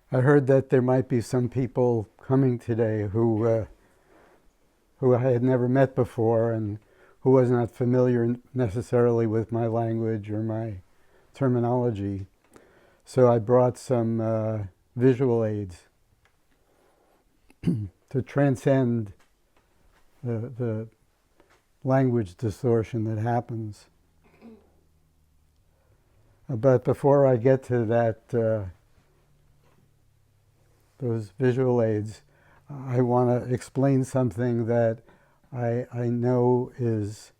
I heard that there might be some people coming today who I had never met before and who was not familiar necessarily with my language or my terminology. So I brought some visual aids to transcend the language distortion that happens. But before I get to that, those visual aids, I want to explain something that I know is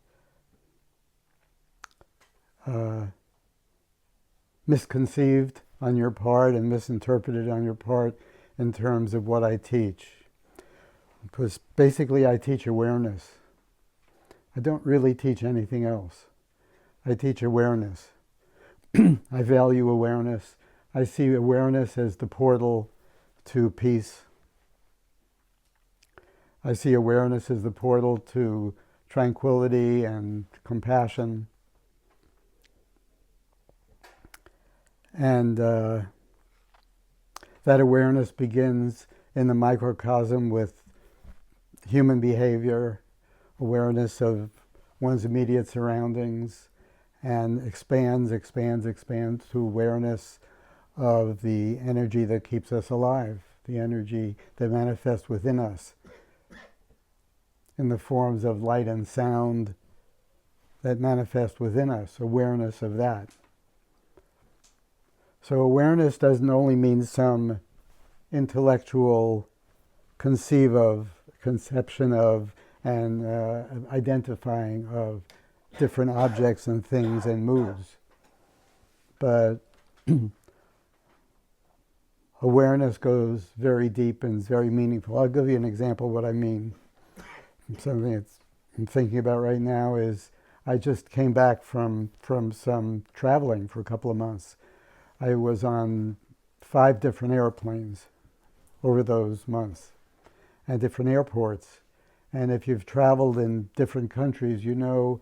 misconceived on your part and misinterpreted on your part in terms of what I teach. Because basically I teach awareness. I don't really teach anything else. I teach awareness. I value awareness. I see awareness as the portal to peace. I see awareness as the portal to tranquility and compassion. And that awareness begins in the microcosm with human behavior, awareness of one's immediate surroundings, and expands to awareness of the energy that keeps us alive, the energy that manifests within us in the forms of light and sound that manifest within us, awareness of that. So awareness doesn't only mean some intellectual conception of, and identifying of different objects and things and moods. But awareness goes very deep and is very meaningful. I'll give you an example of what I mean. Something that I'm thinking about right now is I just came back from some traveling for a couple of months. I was on 5 different airplanes over those months and different airports. And if you've traveled in different countries, you know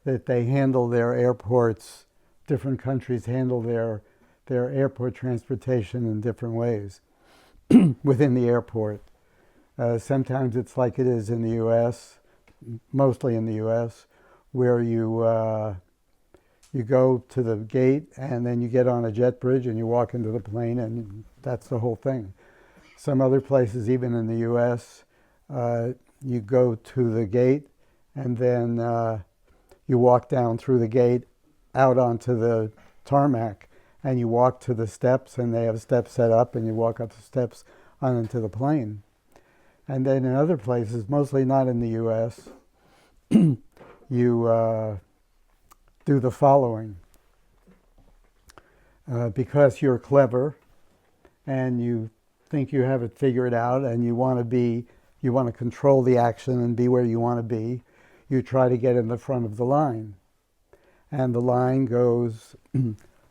that they handle their airports, different countries handle their airport transportation in different ways within the airport. Sometimes it's like it is in the U.S., mostly in the U.S., where you go to the gate and then you get on a jet bridge and you walk into the plane, and that's the whole thing. Some other places, even in the U.S., you go to the gate and then you walk down through the gate out onto the tarmac, and you walk to the steps, and they have steps set up, and you walk up the steps on into the plane. And then in other places, mostly not in the U.S., you do the following. Because you're clever and you think you have it figured out and you want to control the action and be where you want to be, you try to get in the front of the line. And the line goes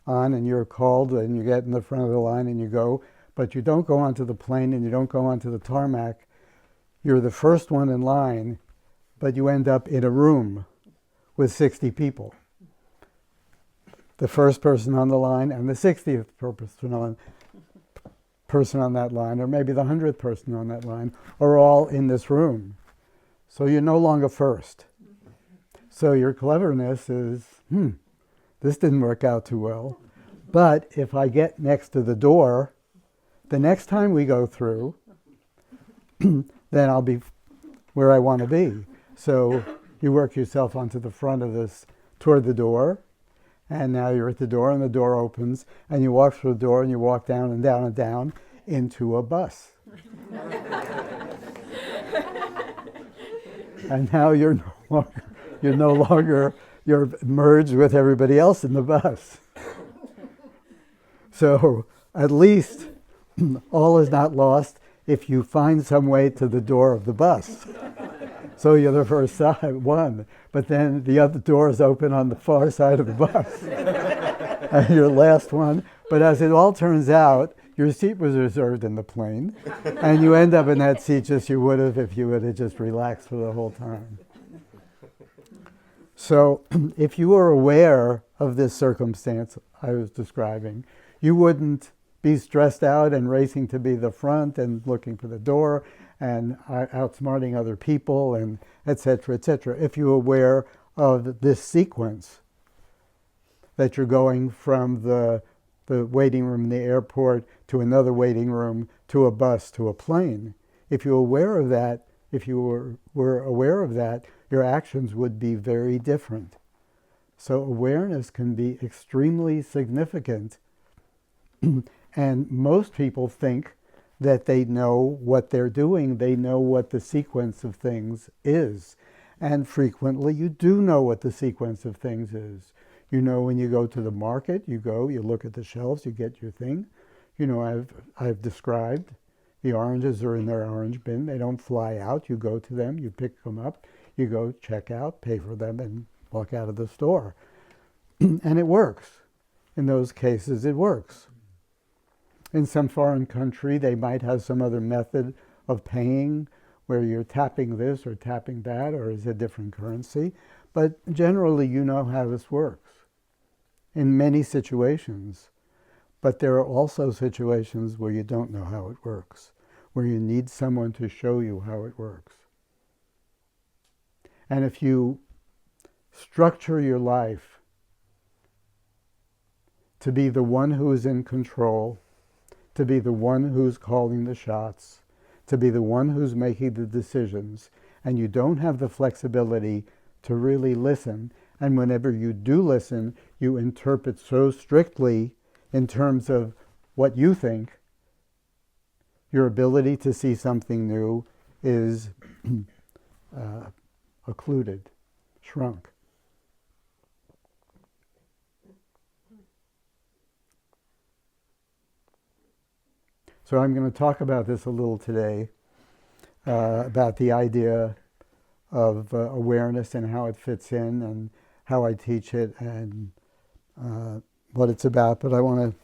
on, and you're called, and you get in the front of the line and you go, but you don't go onto the plane and you don't go onto the tarmac. You're the first one in line, but you end up in a room with 60 people. The first person on the line and the 60th person on that line, or maybe the 100th person on that line, are all in this room. So you're no longer first. So your cleverness is, this didn't work out too well. But if I get next to the door, the next time we go through, then I'll be where I want to be. So you work yourself onto the front of this, toward the door, and now you're at the door, and the door opens, and you walk through the door, and you walk down and down and down into a bus. And now you're merged with everybody else in the bus. So at least all is not lost if you find some way to the door of the bus. So you're the first one, but then the other door is open on the far side of the bus. And you're the last one. But as it all turns out, your seat was reserved in the plane, and you end up in that seat just you would have if you would have just relaxed for the whole time. So if you were aware of this circumstance I was describing, you wouldn't be stressed out and racing to be the front and looking for the door and outsmarting other people and et cetera, et cetera. If you're aware of this sequence, that you're going from the waiting room in the airport to another waiting room to a bus to a plane. If you're aware of that, if you were aware of that, your actions would be very different. So awareness can be extremely significant. And most people think that they know what they're doing. They know what the sequence of things is. And frequently you do know what the sequence of things is. You know, when you go to the market, you look at the shelves, you get your thing. You know, I've described the oranges are in their orange bin. They don't fly out. You go to them, you pick them up, you go check out, pay for them, and walk out of the store. And it works. In those cases, it works. In some foreign country, they might have some other method of paying where you're tapping this or tapping that, or is a different currency. But generally, you know how this works in many situations. But there are also situations where you don't know how it works, where you need someone to show you how it works. And if you structure your life to be the one who is in control, to be the one who's calling the shots, to be the one who's making the decisions, and you don't have the flexibility to really listen, and whenever you do listen, you interpret so strictly in terms of what you think, your ability to see something new is occluded, shrunk. So I'm going to talk about this a little today, about the idea of awareness and how it fits in and how I teach it and what it's about, but I want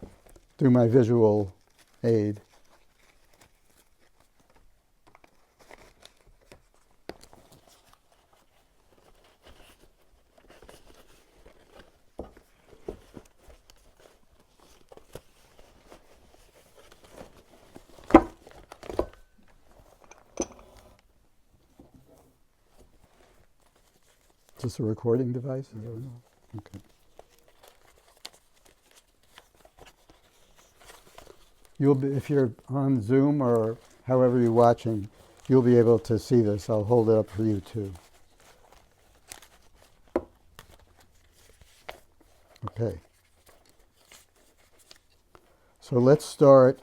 to do my visual aid. Is this a recording device? Okay. You'll be, if you're on Zoom or however you're watching, you'll be able to see this. I'll hold it up for you too. Okay. So let's start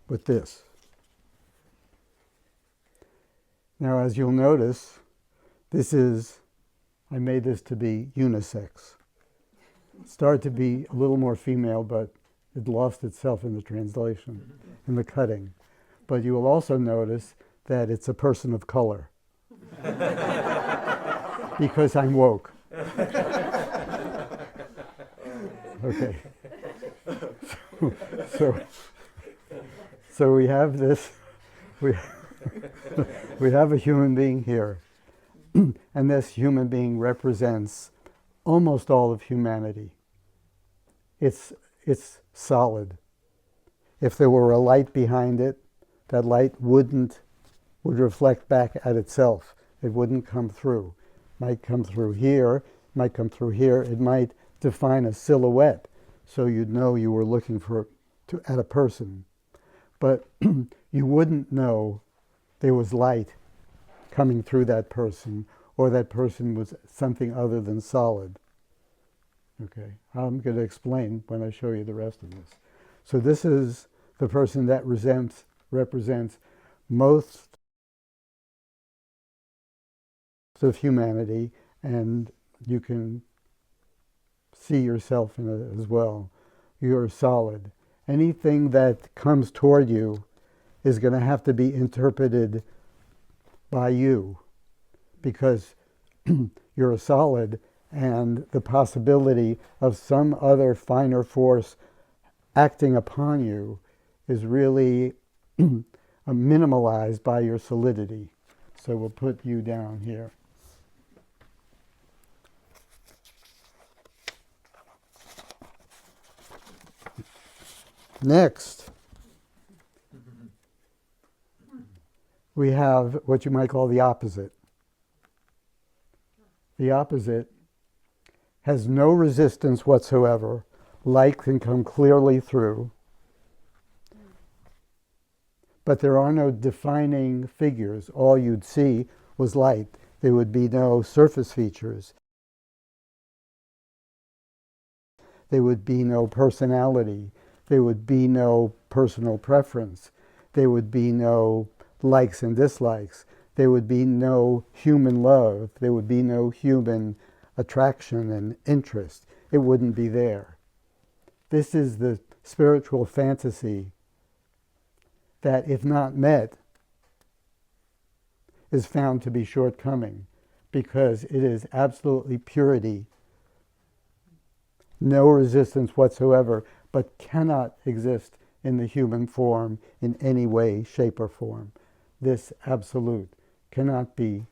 with this. Now, as you'll notice, I made this to be unisex. It started to be a little more female, but it lost itself in the translation, in the cutting. But you will also notice that it's a person of color. Because I'm woke. Okay. So we have this, we have a human being here. And this human being represents almost all of humanity. It's solid. If there were a light behind it, that light would reflect back at itself. It wouldn't come through. Might come through here, might come through here. It might define a silhouette, so you'd know you were looking at a person. But you wouldn't know there was light coming through that person, or that person was something other than solid. Okay, I'm going to explain when I show you the rest of this. So this is the person that represents most of humanity, and you can see yourself in it as well. You're solid. Anything that comes toward you is going to have to be interpreted by you, because you're a solid, and the possibility of some other finer force acting upon you is really minimalized by your solidity. So we'll put you down here. Next, we have what you might call the opposite. The opposite has no resistance whatsoever. Light can come clearly through. But there are no defining figures. All you'd see was light. There would be no surface features. There would be no personality. There would be no personal preference. There would be no likes and dislikes. There would be no human love. There would be no human attraction and interest. It wouldn't be there. This is the spiritual fantasy that, if not met, is found to be shortcoming, because it is absolutely purity, no resistance whatsoever, but cannot exist in the human form in any way, shape, or form. This absolute cannot be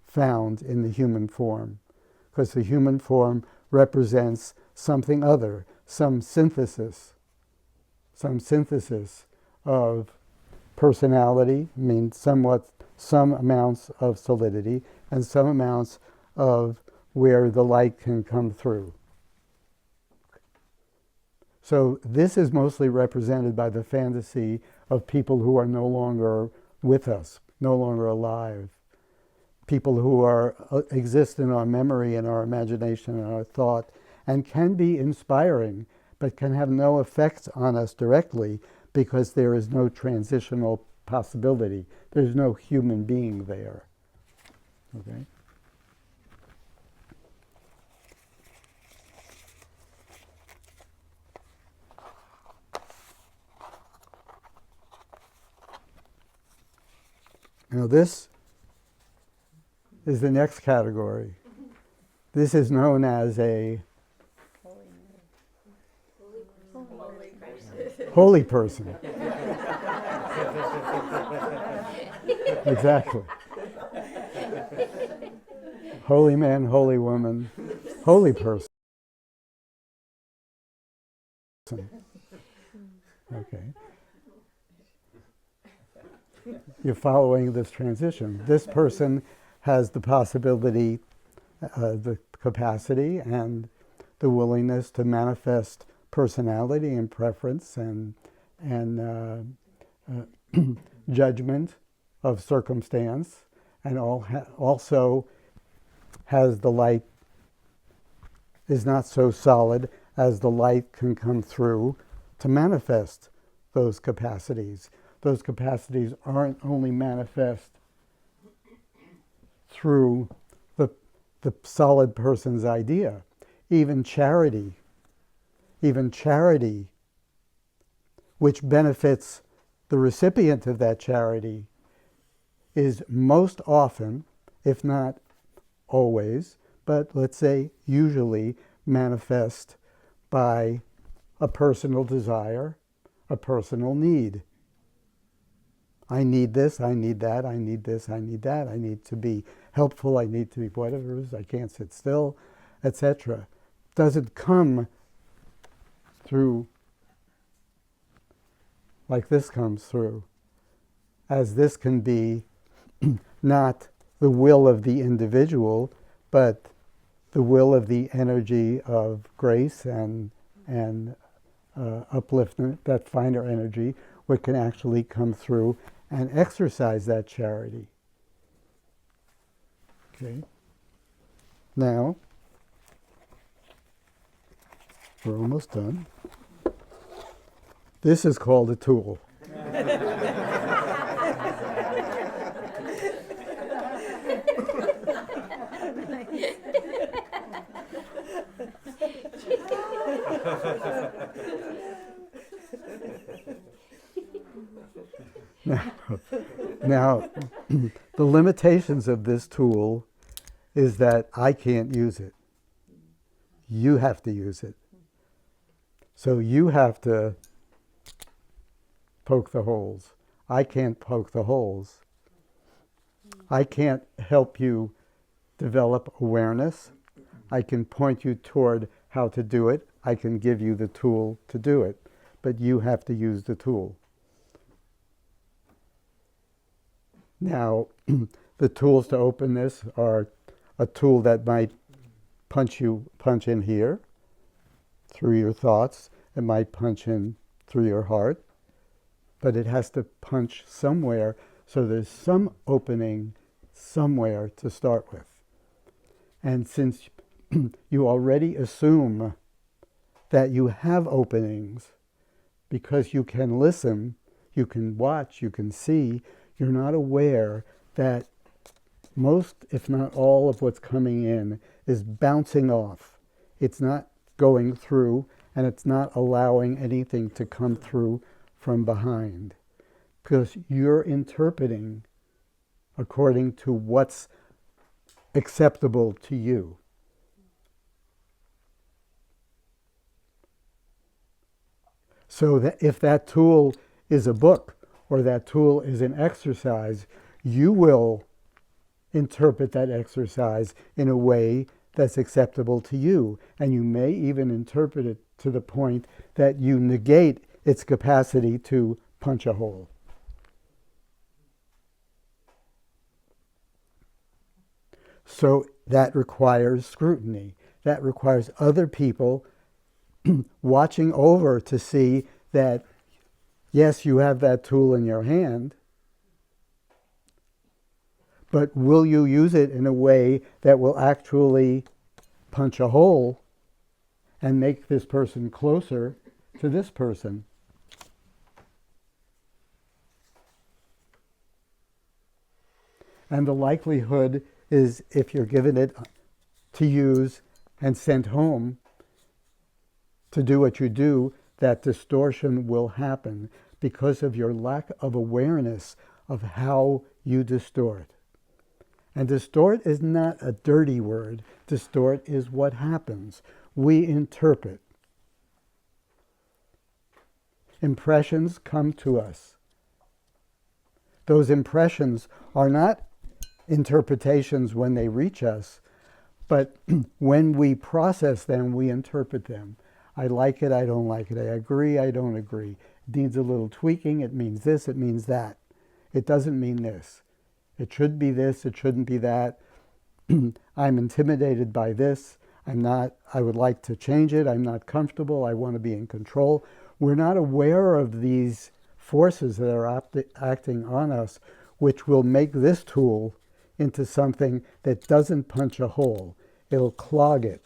found in the human form, because the human form represents something other, some synthesis of personality, I mean some amounts of solidity, and some amounts of where the light can come through. So this is mostly represented by the fantasy of people who are no longer with us, no longer alive. People who exist in our memory and our imagination and our thought, and can be inspiring, but can have no effect on us directly, because there is no transitional possibility. There's no human being there. Okay? Now this is the next category. This is known as a holy person. Exactly. Holy man, holy woman, holy person. Okay. You're following this transition. This person has the possibility, the capacity, and the willingness to manifest personality and preference and judgment of circumstance, and also has the light, is not so solid as the light can come through to manifest those capacities. Those capacities aren't only manifest through the solid person's idea. Even charity, which benefits the recipient of that charity, is most often, if not always, but let's say usually, manifest by a personal desire, a personal need. I need this, I need that, I need this, I need that, I need to be helpful, I need to be whatever, I can't sit still, etc. Doesn't come through like this comes through, as this can be not the will of the individual, but the will of the energy of grace and upliftment, that finer energy, what can actually come through and exercise that charity. Okay. Now, we're almost done. This is called a tool. Now, the limitations of this tool is that I can't use it. You have to use it. So you have to poke the holes. I can't poke the holes. I can't help you develop awareness. I can point you toward how to do it. I can give you the tool to do it. but you have to use the tool. Now, the tools to open this are a tool that might punch in here through your thoughts. It might punch in through your heart, but it has to punch somewhere, so there's some opening somewhere to start with. And since you already assume that you have openings because you can listen, you can watch, you can see, you're not aware that most, if not all, of what's coming in is bouncing off. It's not going through, and it's not allowing anything to come through from behind, because you're interpreting according to what's acceptable to you. So that if that tool is a book or that tool is an exercise, you will interpret that exercise in a way that's acceptable to you. And you may even interpret it to the point that you negate its capacity to punch a hole. So that requires scrutiny. That requires other people watching over to see that, yes, you have that tool in your hand, but will you use it in a way that will actually punch a hole and make this person closer to this person? And the likelihood is, if you're given it to use and sent home to do what you do, that distortion will happen because of your lack of awareness of how you distort. And distort is not a dirty word. Distort is what happens. We interpret. Impressions come to us. Those impressions are not interpretations when they reach us, but when we process them, we interpret them. I like it, I don't like it. I agree, I don't agree. It needs a little tweaking. It means this, it means that. It doesn't mean this. It should be this, it shouldn't be that. I'm intimidated by this. I would like to change it. I'm not comfortable. I want to be in control. We're not aware of these forces that are acting on us, which will make this tool into something that doesn't punch a hole. It'll clog it.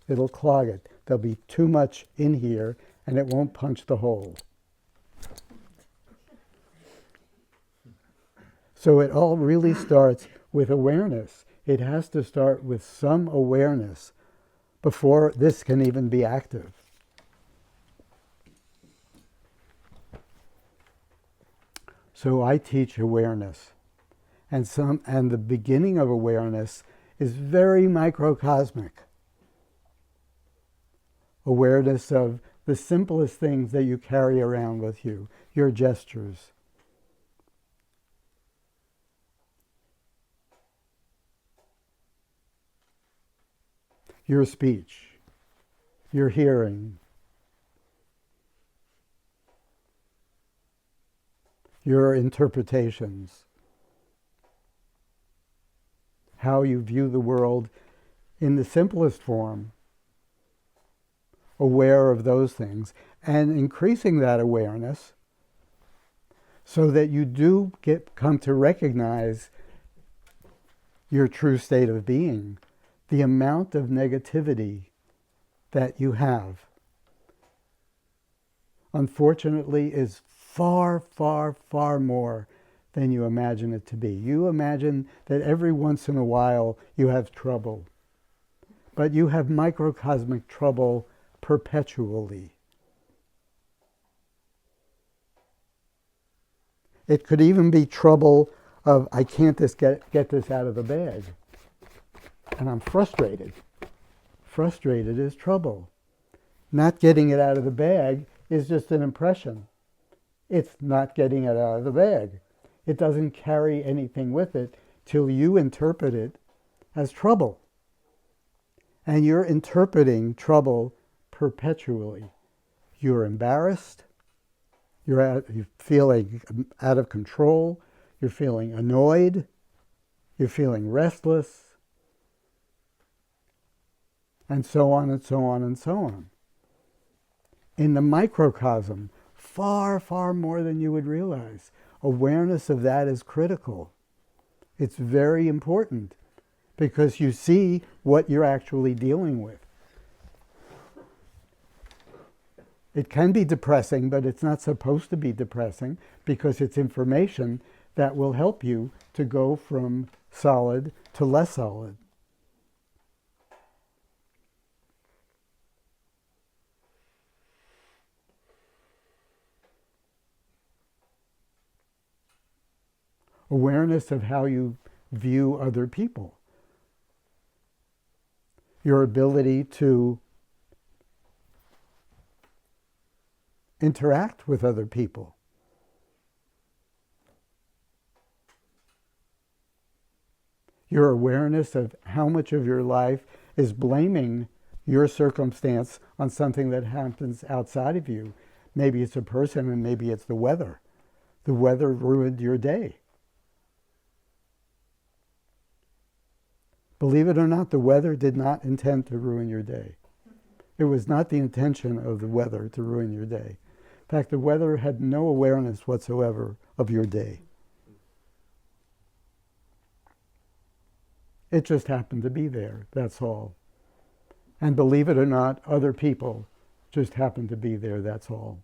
It'll clog it. There'll be too much in here, and it won't punch the hole. So it all really starts with awareness. It has to start with some awareness before this can even be active. So I teach awareness. And the beginning of awareness is very microcosmic. Awareness of the simplest things that you carry around with you, your gestures. Your speech, your hearing, your interpretations, how you view the world in the simplest form, aware of those things, and increasing that awareness so that you do come to recognize your true state of being, the amount of negativity that you have, unfortunately, is far, far, far more than you imagine it to be. You imagine that every once in a while you have trouble, but you have microcosmic trouble perpetually. It could even be trouble of, I can't get this out of the bag. And I'm frustrated. Frustrated is trouble. Not getting it out of the bag is just an impression. It's not getting it out of the bag. It doesn't carry anything with it till you interpret it as trouble. And you're interpreting trouble perpetually. you're embarrassed, you're feeling out of control, you're feeling annoyed, you're feeling restless, and so on and so on and so on. In the microcosm, far, far more than you would realize. Awareness of that is critical. It's very important because you see what you're actually dealing with. It can be depressing, but it's not supposed to be depressing because it's information that will help you to go from solid to less solid. Awareness of how you view other people. Your ability to interact with other people. Your awareness of how much of your life is blaming your circumstance on something that happens outside of you. Maybe it's a person and maybe it's the weather. The weather ruined your day. Believe it or not, the weather did not intend to ruin your day. It was not the intention of the weather to ruin your day. In fact, the weather had no awareness whatsoever of your day. It just happened to be there, that's all. And believe it or not, other people just happened to be there, that's all.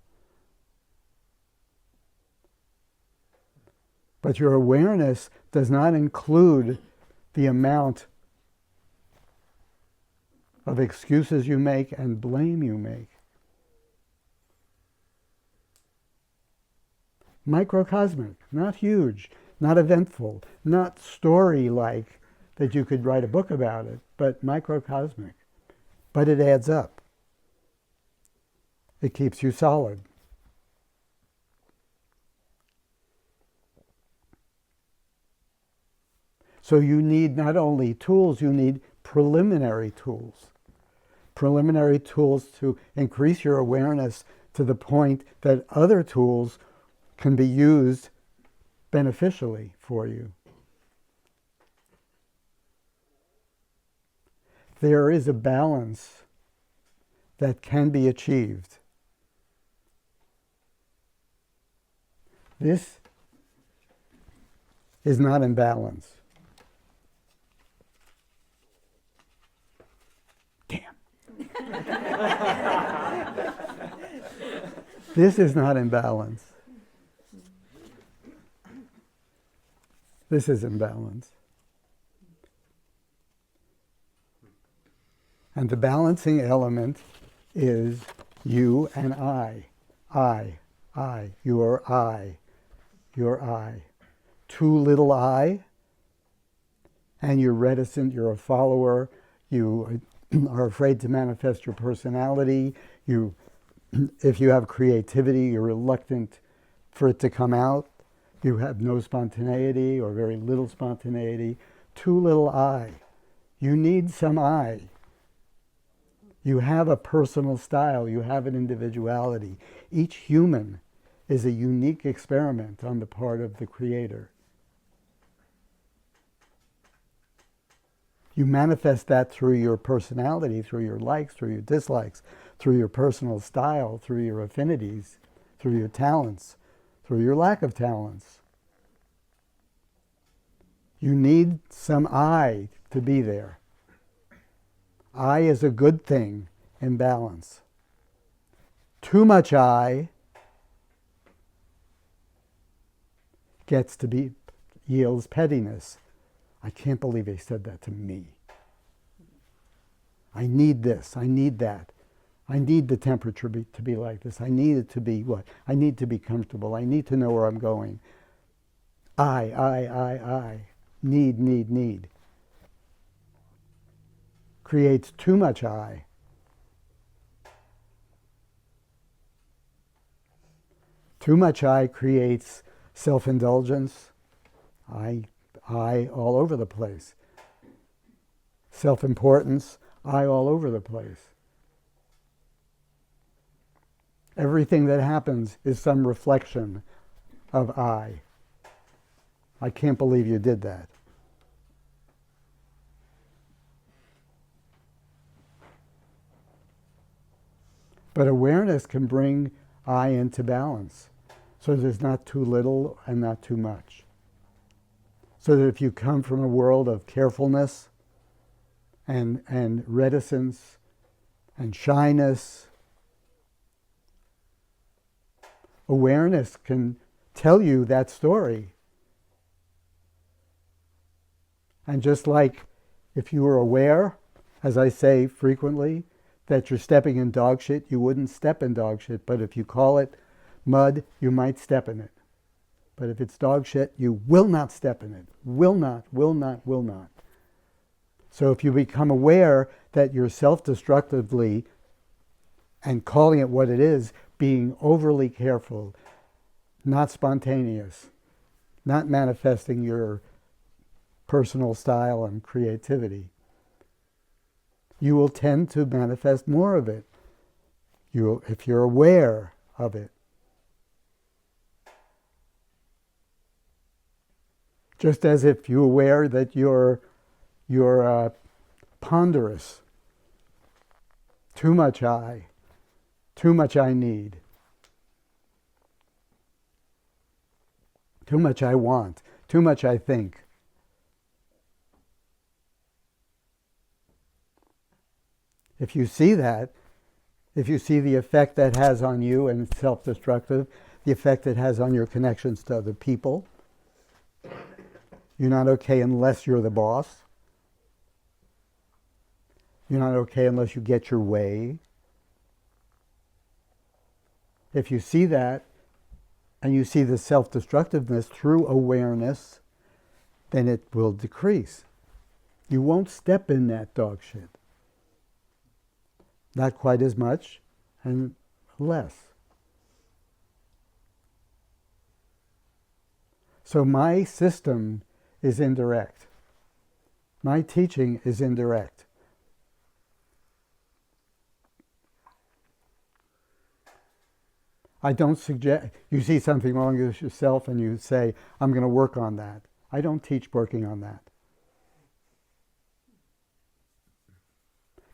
But your awareness does not include the amount of excuses you make and blame you make. Microcosmic, not huge, not eventful, not story-like that you could write a book about it, but microcosmic. But it adds up. It keeps you solid. So you need not only tools, you need preliminary tools. Preliminary tools to increase your awareness to the point that other tools can be used beneficially for you. There is a balance that can be achieved. This is not in balance. Damn. This is not in balance. This is in balance. And the balancing element is you and I. Your I. Too little I, and you're reticent, you're a follower, you are afraid to manifest your personality, if you have creativity, you're reluctant for it to come out, you have no spontaneity or very little spontaneity. Too little I. You need some I. You have a personal style, you have an individuality. Each human is a unique experiment on the part of the Creator. You manifest that through your personality, through your likes, through your dislikes, through your personal style, through your affinities, through your talents, through your lack of talents. You need some I to be there. I is a good thing in balance. Too much I yields pettiness. I can't believe they said that to me. I need this, I need that. I need the temperature to be like this. I need it to be what? I need to be comfortable. I need to know where I'm going. I. Need. Creates too much I. Too much I creates self-indulgence. I all over the place. Self-importance, I all over the place. Everything that happens is some reflection of I. I can't believe you did that. But awareness can bring I into balance. So there's not too little and not too much. So that if you come from a world of carefulness and reticence and shyness, awareness can tell you that story. And just like if you were aware, as I say frequently, that you're stepping in dog shit, you wouldn't step in dog shit. But if you call it mud, you might step in it. But if it's dog shit, you will not step in it. Will not, will not, will not. So if you become aware that you're self-destructively, and calling it what it is, being overly careful, not spontaneous, not manifesting your personal style and creativity, you will tend to manifest more of it. If you're aware of it. Just as if you're aware that you're ponderous, too much I need, too much I want, too much I think. If you see that, if you see the effect that has on you and it's self-destructive, the effect it has on your connections to other people, you're not okay unless you're the boss. You're not okay unless you get your way. If you see that, and you see the self-destructiveness through awareness, then it will decrease. You won't step in that dog shit. Not quite as much, and less. So my system is indirect. My teaching is indirect. I don't suggest, you see something wrong with yourself and you say, I'm going to work on that. I don't teach working on that.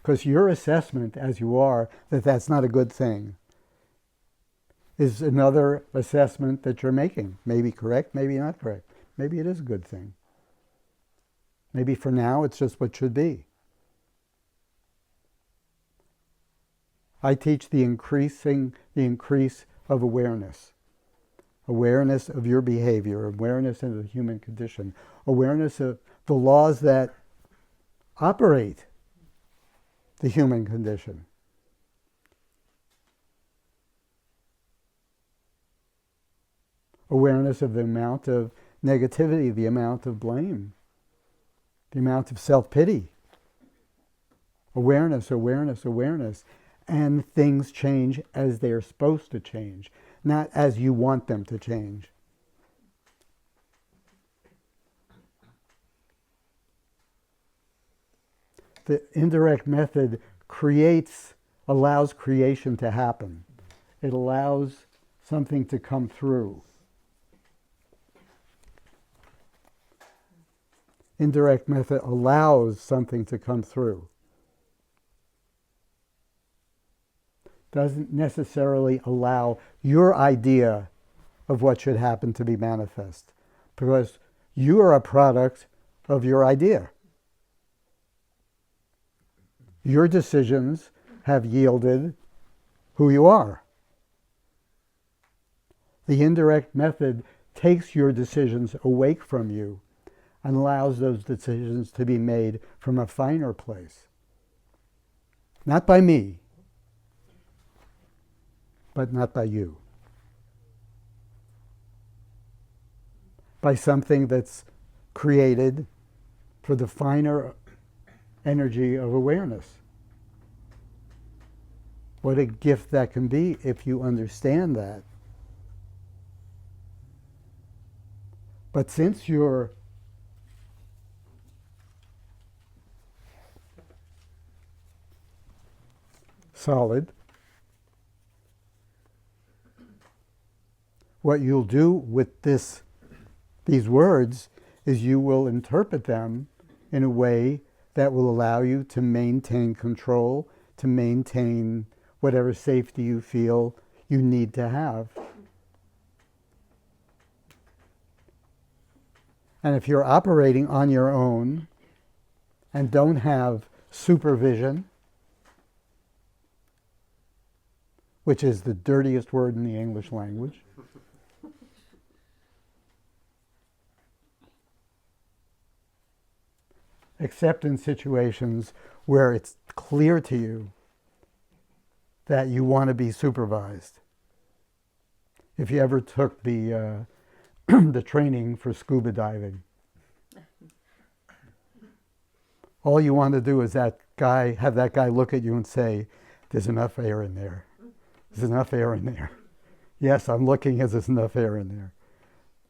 Because your assessment, as you are, that that's not a good thing, is another assessment that you're making. Maybe correct, maybe not correct. Maybe it is a good thing. Maybe for now it's just what should be. I teach the increase of awareness. Awareness of your behavior, awareness of the human condition, awareness of the laws that operate the human condition. Awareness of the amount of negativity, the amount of blame, the amount of self-pity. Awareness, awareness, awareness. And things change as they're supposed to change, not as you want them to change. The indirect method allows creation to happen. It allows something to come through. Indirect method allows something to come through. Doesn't necessarily allow your idea of what should happen to be manifest, because you are a product of your idea. Your decisions have yielded who you are. The indirect method takes your decisions away from you and allows those decisions to be made from a finer place. Not by me, but not by you. By something that's created for the finer energy of awareness. What a gift that can be if you understand that. But since you're solid, what you'll do with these words is you will interpret them in a way that will allow you to maintain control, to maintain whatever safety you feel you need to have. And if you're operating on your own and don't have supervision, which is the dirtiest word in the English language, except in situations where it's clear to you that you want to be supervised. If you ever took the the training for scuba diving, all you want to do is have that guy look at you and say, "There's enough air in there. There's enough air in there. Yes, I'm looking. There's enough air in there."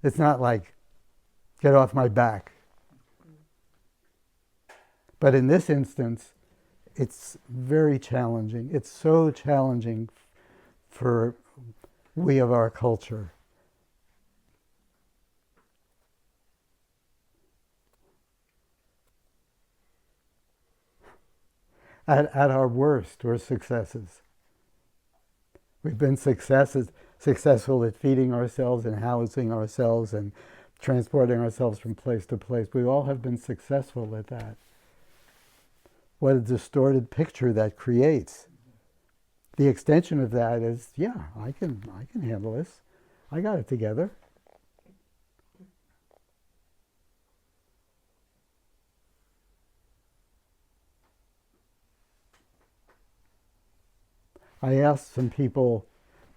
It's not like, "Get off my back." But in this instance, it's very challenging. It's so challenging for we of our culture. At our worst, we're successes. We've been successful at feeding ourselves and housing ourselves and transporting ourselves from place to place. We all have been successful at that. What a distorted picture that creates. The extension of that is, yeah, I can handle this. I got it together. I asked some people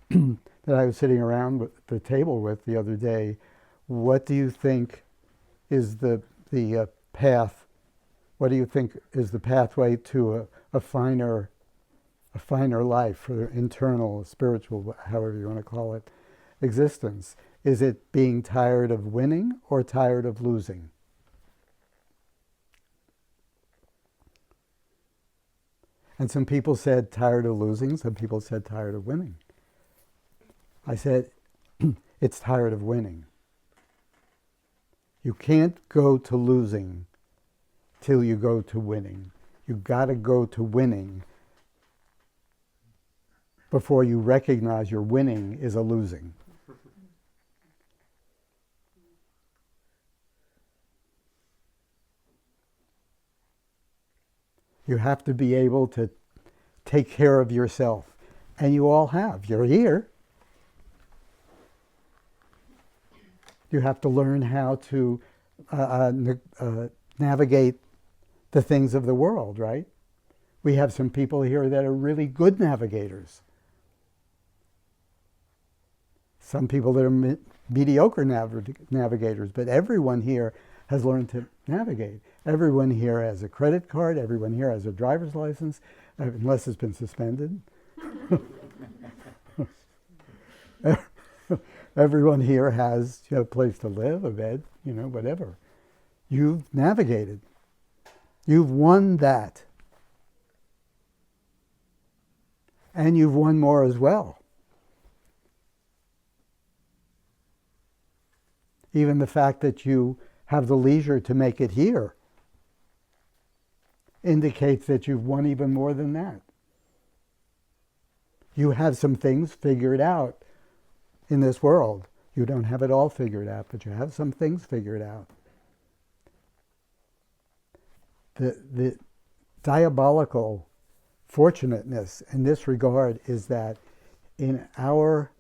that I was sitting around with the table with the other day, what do you think is the path? What do you think is the pathway to a finer life, or internal, spiritual, however you want to call it, existence? Is it being tired of winning or tired of losing? And some people said tired of losing, some people said tired of winning. I said, it's tired of winning. You can't go to losing till you go to winning. You got to go to winning before you recognize your winning is a losing. You have to be able to take care of yourself. And you all have. You're here. You have to learn how to navigate the things of the world, right? We have some people here that are really good navigators. Some people that are mediocre navigators, but everyone here has learned to navigate. Everyone here has a credit card. Everyone here has a driver's license, unless it's been suspended. Everyone here has a place to live, a bed, whatever. You've navigated. You've won that. And you've won more as well. Even the fact that you have the leisure to make it here indicates that you've won even more than that. You have some things figured out in this world. You don't have it all figured out, but you have some things figured out. The diabolical fortunateness in this regard is that in our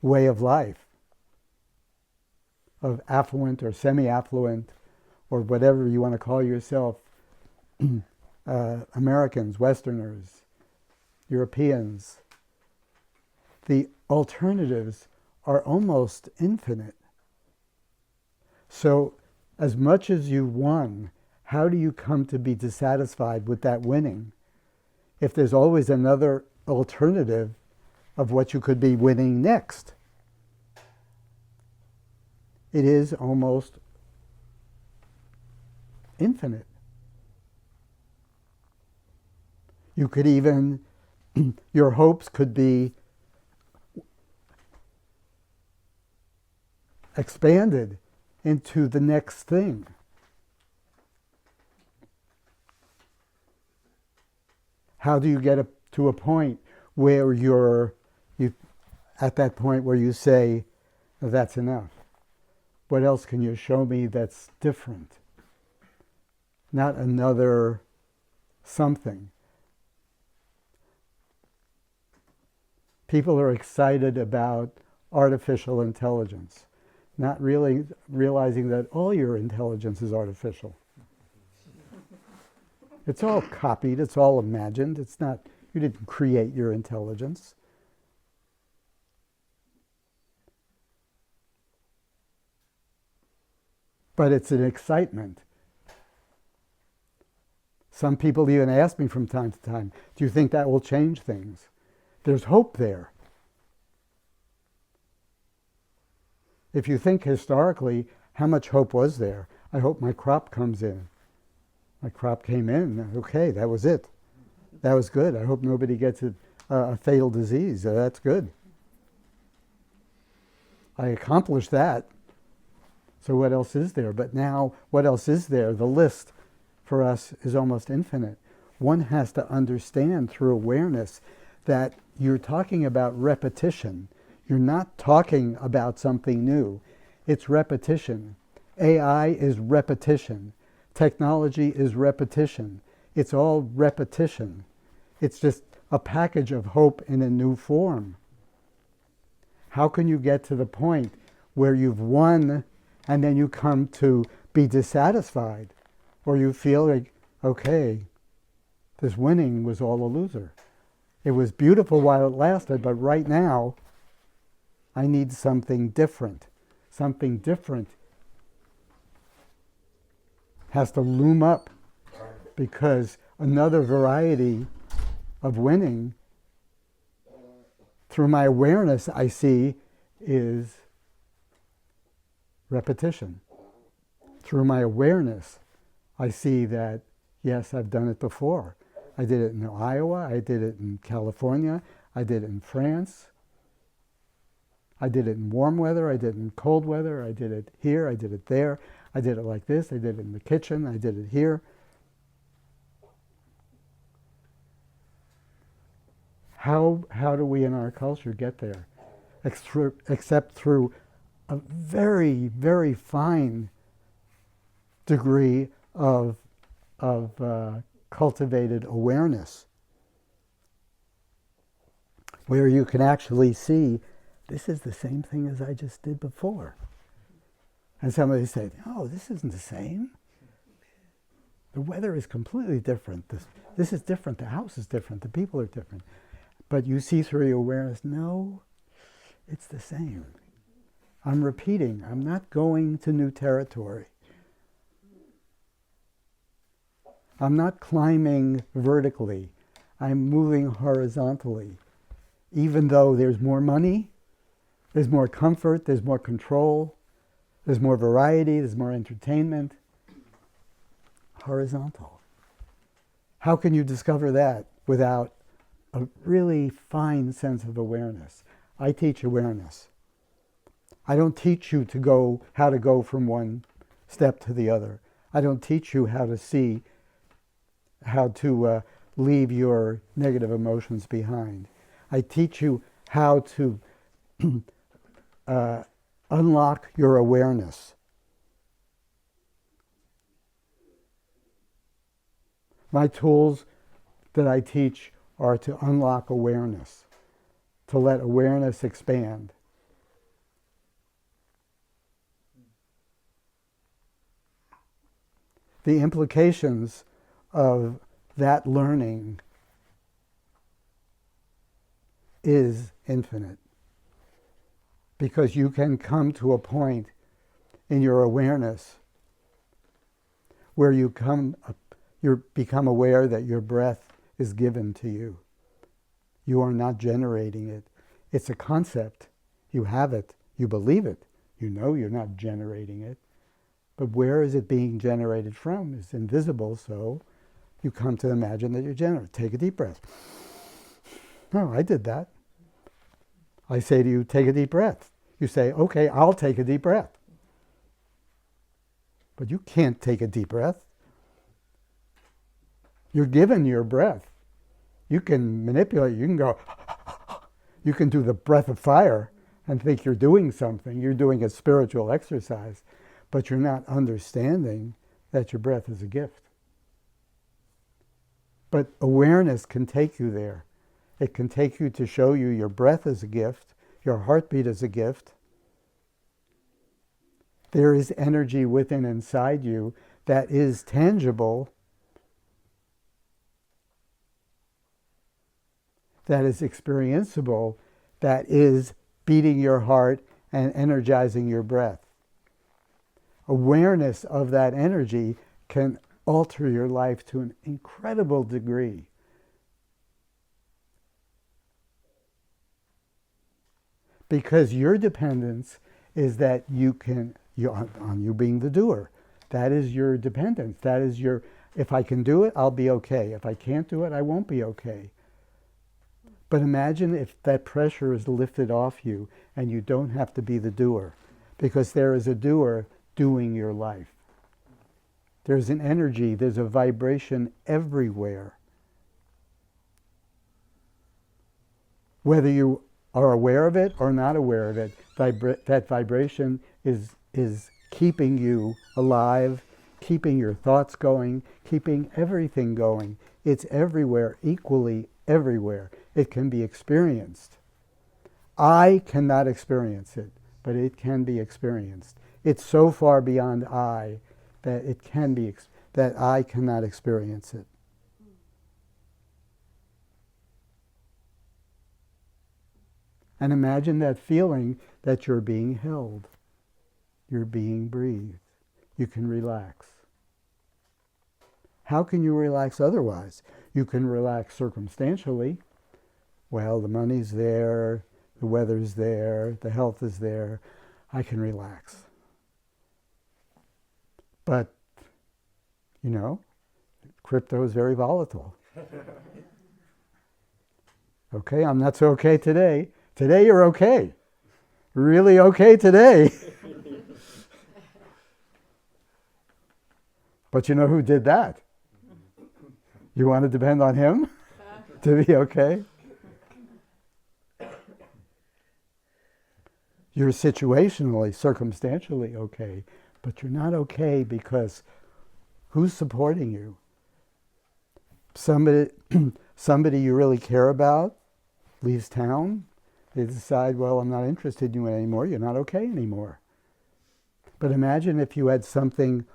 way of life, of affluent or semi-affluent, or whatever you want to call yourself, Americans, Westerners, Europeans, the alternatives are almost infinite. So as much as you won, how do you come to be dissatisfied with that winning if there's always another alternative of what you could be winning next? It is almost infinite. You could even, your hopes could be expanded into the next thing. How do you get to a point where you at that point where you say, that's enough? What else can you show me that's different? Not another something. People are excited about artificial intelligence, not really realizing that all your intelligence is artificial. It's all copied, it's all imagined. It's not, you didn't create your intelligence. But it's an excitement. Some people even ask me from time to time, do you think that will change things? There's hope there. If you think historically, how much hope was there? I hope my crop comes in. My crop came in. Okay, that was it. That was good. I hope nobody gets a fatal disease. That's good. I accomplished that. So what else is there? But now, what else is there? The list for us is almost infinite. One has to understand through awareness that you're talking about repetition. You're not talking about something new. It's repetition. AI is repetition. Technology is repetition. It's all repetition. It's just a package of hope in a new form. How can you get to the point where you've won and then you come to be dissatisfied, or you feel like, okay, this winning was all a loser. It was beautiful while it lasted, but right now, I need something different. Something different has to loom up, because another variety of winning, through my awareness, I see is repetition. Through my awareness, I see that, yes, I've done it before. I did it in Iowa, I did it in California, I did it in France, I did it in warm weather, I did it in cold weather, I did it here, I did it there, I did it like this, I did it in the kitchen, I did it here. How do we in our culture get there? Except through a very, very fine degree of cultivated awareness, where you can actually see, this is the same thing as I just did before. And somebody said, oh, this isn't the same. The weather is completely different. This is different. The house is different. The people are different. But you see through your awareness, no, it's the same. I'm repeating. I'm not going to new territory. I'm not climbing vertically. I'm moving horizontally. Even though there's more money, there's more comfort, there's more control, there's more variety, there's more entertainment. Horizontal. How can you discover that without a really fine sense of awareness? I teach awareness. I don't teach you how to go from one step to the other. I don't teach you how to see, how to leave your negative emotions behind. I teach you how to unlock your awareness. My tools that I teach are to unlock awareness, to let awareness expand. The implications of that learning is infinite, because you can come to a point in your awareness where you become aware that your breath is given to you. You are not generating it. It's a concept. You have it. You believe it. You know you're not generating it. But where is it being generated from? It's invisible, so you come to imagine that you're generating. Take a deep breath. Oh, I did that. I say to you, take a deep breath. You say, okay, I'll take a deep breath. But you can't take a deep breath. You're given your breath. You can manipulate, you can go, you can do the breath of fire and think you're doing something. You're doing a spiritual exercise, but you're not understanding that your breath is a gift. But awareness can take you there. It can take you to show you your breath is a gift, your heartbeat is a gift. There is energy within inside you that is tangible, that is experienceable, that is beating your heart and energizing your breath. Awareness of that energy can alter your life to an incredible degree. Because your dependence is that on you being the doer. That is your dependence. That is your, if I can do it, I'll be okay. If I can't do it, I won't be okay. But imagine if that pressure is lifted off you and you don't have to be the doer, because there is a doer doing your life. There's an energy, there's a vibration everywhere. Whether you are aware of it or not aware of it, that vibration is keeping you alive, keeping your thoughts going, keeping everything going. It's everywhere, equally everywhere. It can be experienced. I cannot experience it, but it can be experienced. It's so far beyond I that it can be, that I cannot experience it. And imagine that feeling that you're being held. You're being breathed. You can relax. How can you relax otherwise? You can relax circumstantially. Well, the money's there, the weather's there, the health is there. I can relax. But, crypto is very volatile. Okay, I'm not so okay today. Today you're okay. Really okay today. But you know who did that? You want to depend on him to be okay? You're situationally, circumstantially okay, but you're not okay because who's supporting you? Somebody you really care about leaves town. They decide, well, I'm not interested in you anymore. You're not okay anymore. But imagine if you had something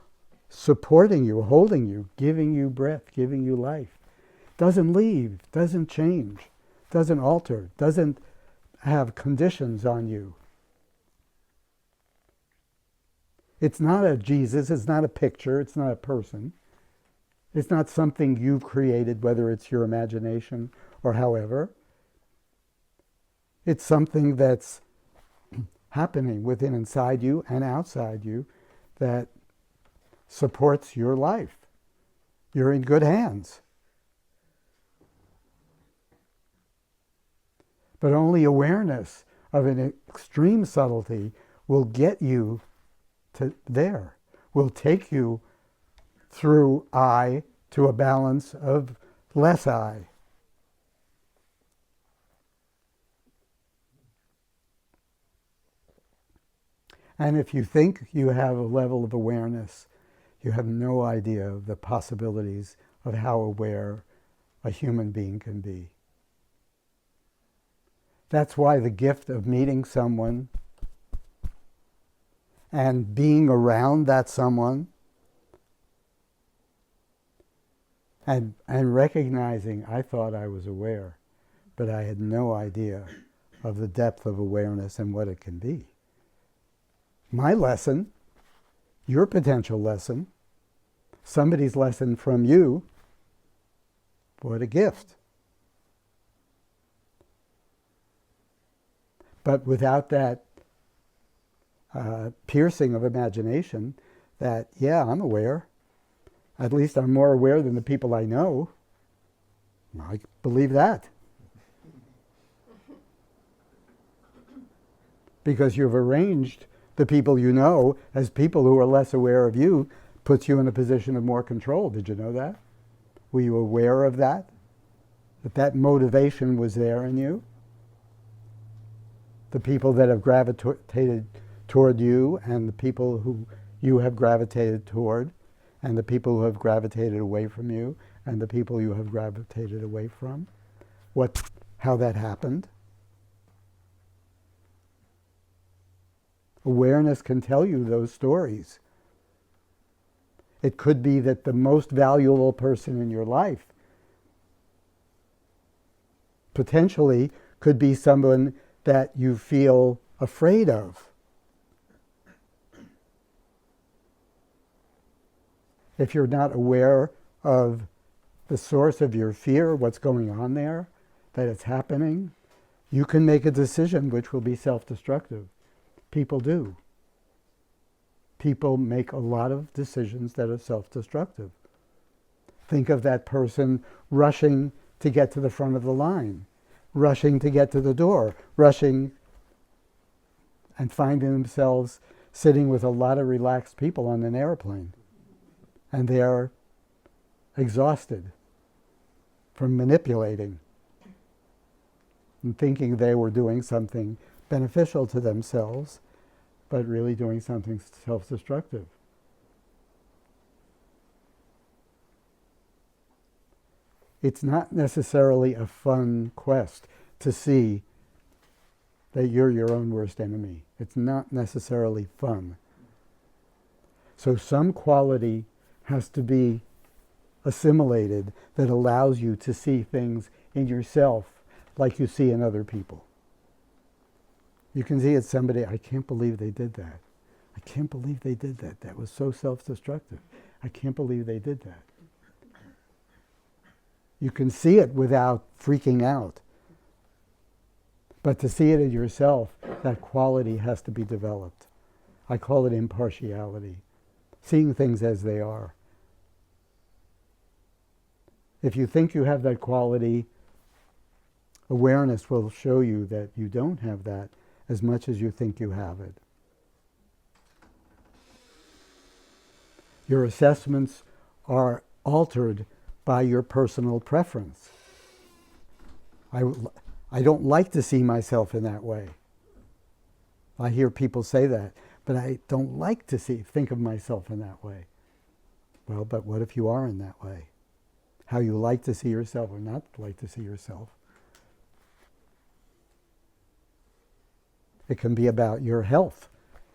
supporting you, holding you, giving you breath, giving you life. Doesn't leave, doesn't change, doesn't alter, doesn't have conditions on you. It's not a Jesus, it's not a picture, it's not a person. It's not something you've created, whether it's your imagination or however. It's something that's happening within inside you and outside you that supports your life. You're in good hands. But only awareness of an extreme subtlety will get you to there, will take you through I to a balance of less I. And if you think you have a level of awareness, you have no idea of the possibilities of how aware a human being can be. That's why the gift of meeting someone and being around that someone and recognizing I thought I was aware, but I had no idea of the depth of awareness and what it can be. My lesson, your potential lesson, somebody's lesson from you, what a gift. But without that piercing of imagination, that, yeah, I'm aware. At least I'm more aware than the people I know. I believe that. because you've arranged the people you know as people who are less aware of you, puts you in a position of more control. Did you know that? Were you aware of that? That motivation was there in you? The people that have gravitated toward you and the people who you have gravitated toward and the people who have gravitated away from you and the people you have gravitated away from. How that happened. Awareness can tell you those stories. It could be that the most valuable person in your life potentially could be someone that you feel afraid of. If you're not aware of the source of your fear, what's going on there, that it's happening, you can make a decision which will be self-destructive. People do. People make a lot of decisions that are self-destructive. Think of that person rushing to get to the front of the line, rushing to get to the door, rushing and finding themselves sitting with a lot of relaxed people on an airplane. And they are exhausted from manipulating and thinking they were doing something beneficial to themselves, but really doing something self-destructive. It's not necessarily a fun quest to see that you're your own worst enemy. It's not necessarily fun. So some quality has to be assimilated that allows you to see things in yourself like you see in other people. You can see it somebody, I can't believe they did that. I can't believe they did that. That was so self-destructive. I can't believe they did that. You can see it without freaking out. But to see it in yourself, that quality has to be developed. I call it impartiality, seeing things as they are. If you think you have that quality, awareness will show you that you don't have that as much as you think you have it. Your assessments are altered by your personal preference. I don't like to see myself in that way. I hear people say that, but I don't like to think of myself in that way. Well, but what if you are in that way? How you like to see yourself or not like to see yourself. It can be about your health.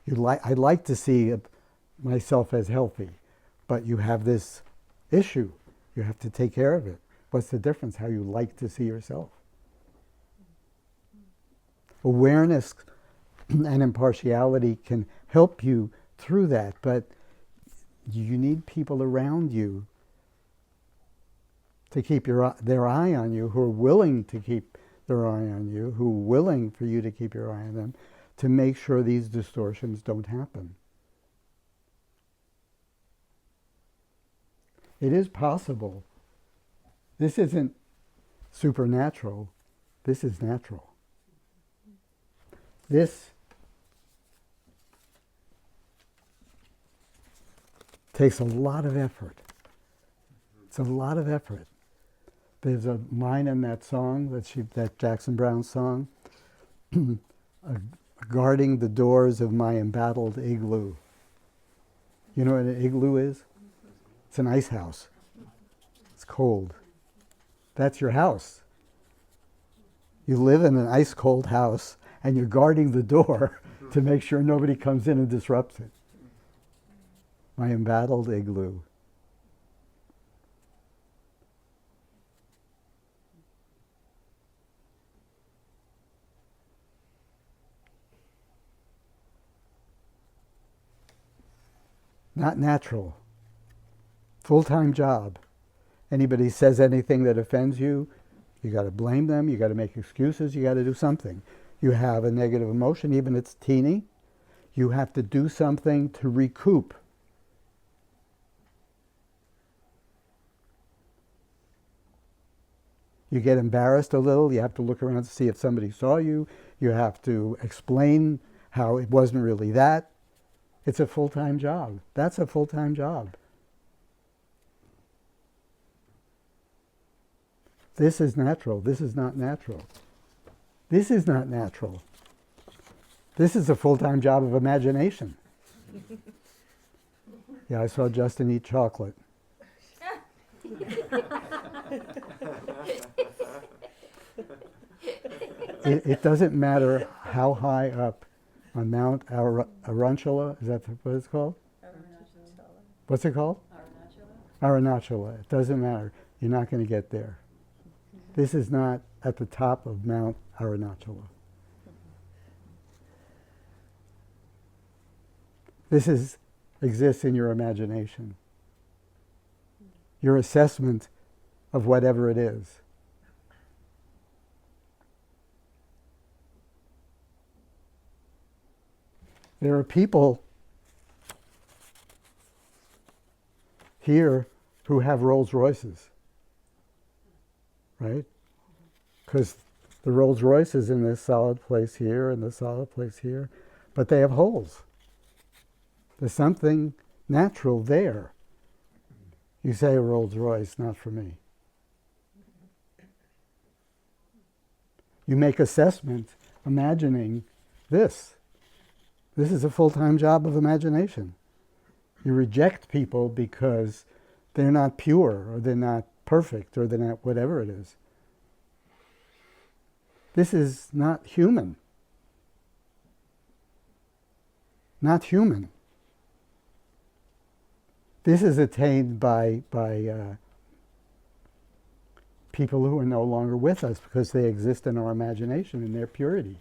I like to see myself as healthy, but you have this issue. You have to take care of it. What's the difference? How you like to see yourself. Awareness and impartiality can help you through that, but you need people around you to keep their eye on you, who are willing to keep their eye on you, who are willing for you to keep your eye on them, to make sure these distortions don't happen. It is possible. This isn't supernatural. This is natural. This takes a lot of effort. It's a lot of effort. There's a line in that song, that Jackson Browne song, guarding the doors of my embattled igloo. You know what an igloo is? It's an ice house. It's cold. That's your house. You live in an ice cold house and you're guarding the door to make sure nobody comes in and disrupts it. My embattled igloo. Not natural. Full-time job. Anybody says anything that offends you, you got to blame them, you got to make excuses, you got to do something. You have a negative emotion, even if it's teeny, you have to do something to recoup. You get embarrassed a little, you have to look around to see if somebody saw you, you have to explain how it wasn't really that. It's a full-time job. That's a full-time job. This is natural. This is not natural. This is not natural. This is a full-time job of imagination. Yeah, I saw Justin eat chocolate. It doesn't matter how high up on Mount Arunachala, is that what it's called? Arunachala. What's it called? Arunachala. It doesn't matter. You're not going to get there. This is not at the top of Mount Arunachala. This exists in your imagination. Your assessment of whatever it is. There are people here who have Rolls Royces, right? Because the Rolls Royce is in this solid place here and the solid place here, but they have holes. There's something natural there. You say a Rolls Royce, not for me. You make assessment imagining this. This is a full-time job of imagination. You reject people because they're not pure, or they're not perfect, or they're not whatever it is. This is not human. Not human. This is attained by people who are no longer with us because they exist in our imagination in their purity.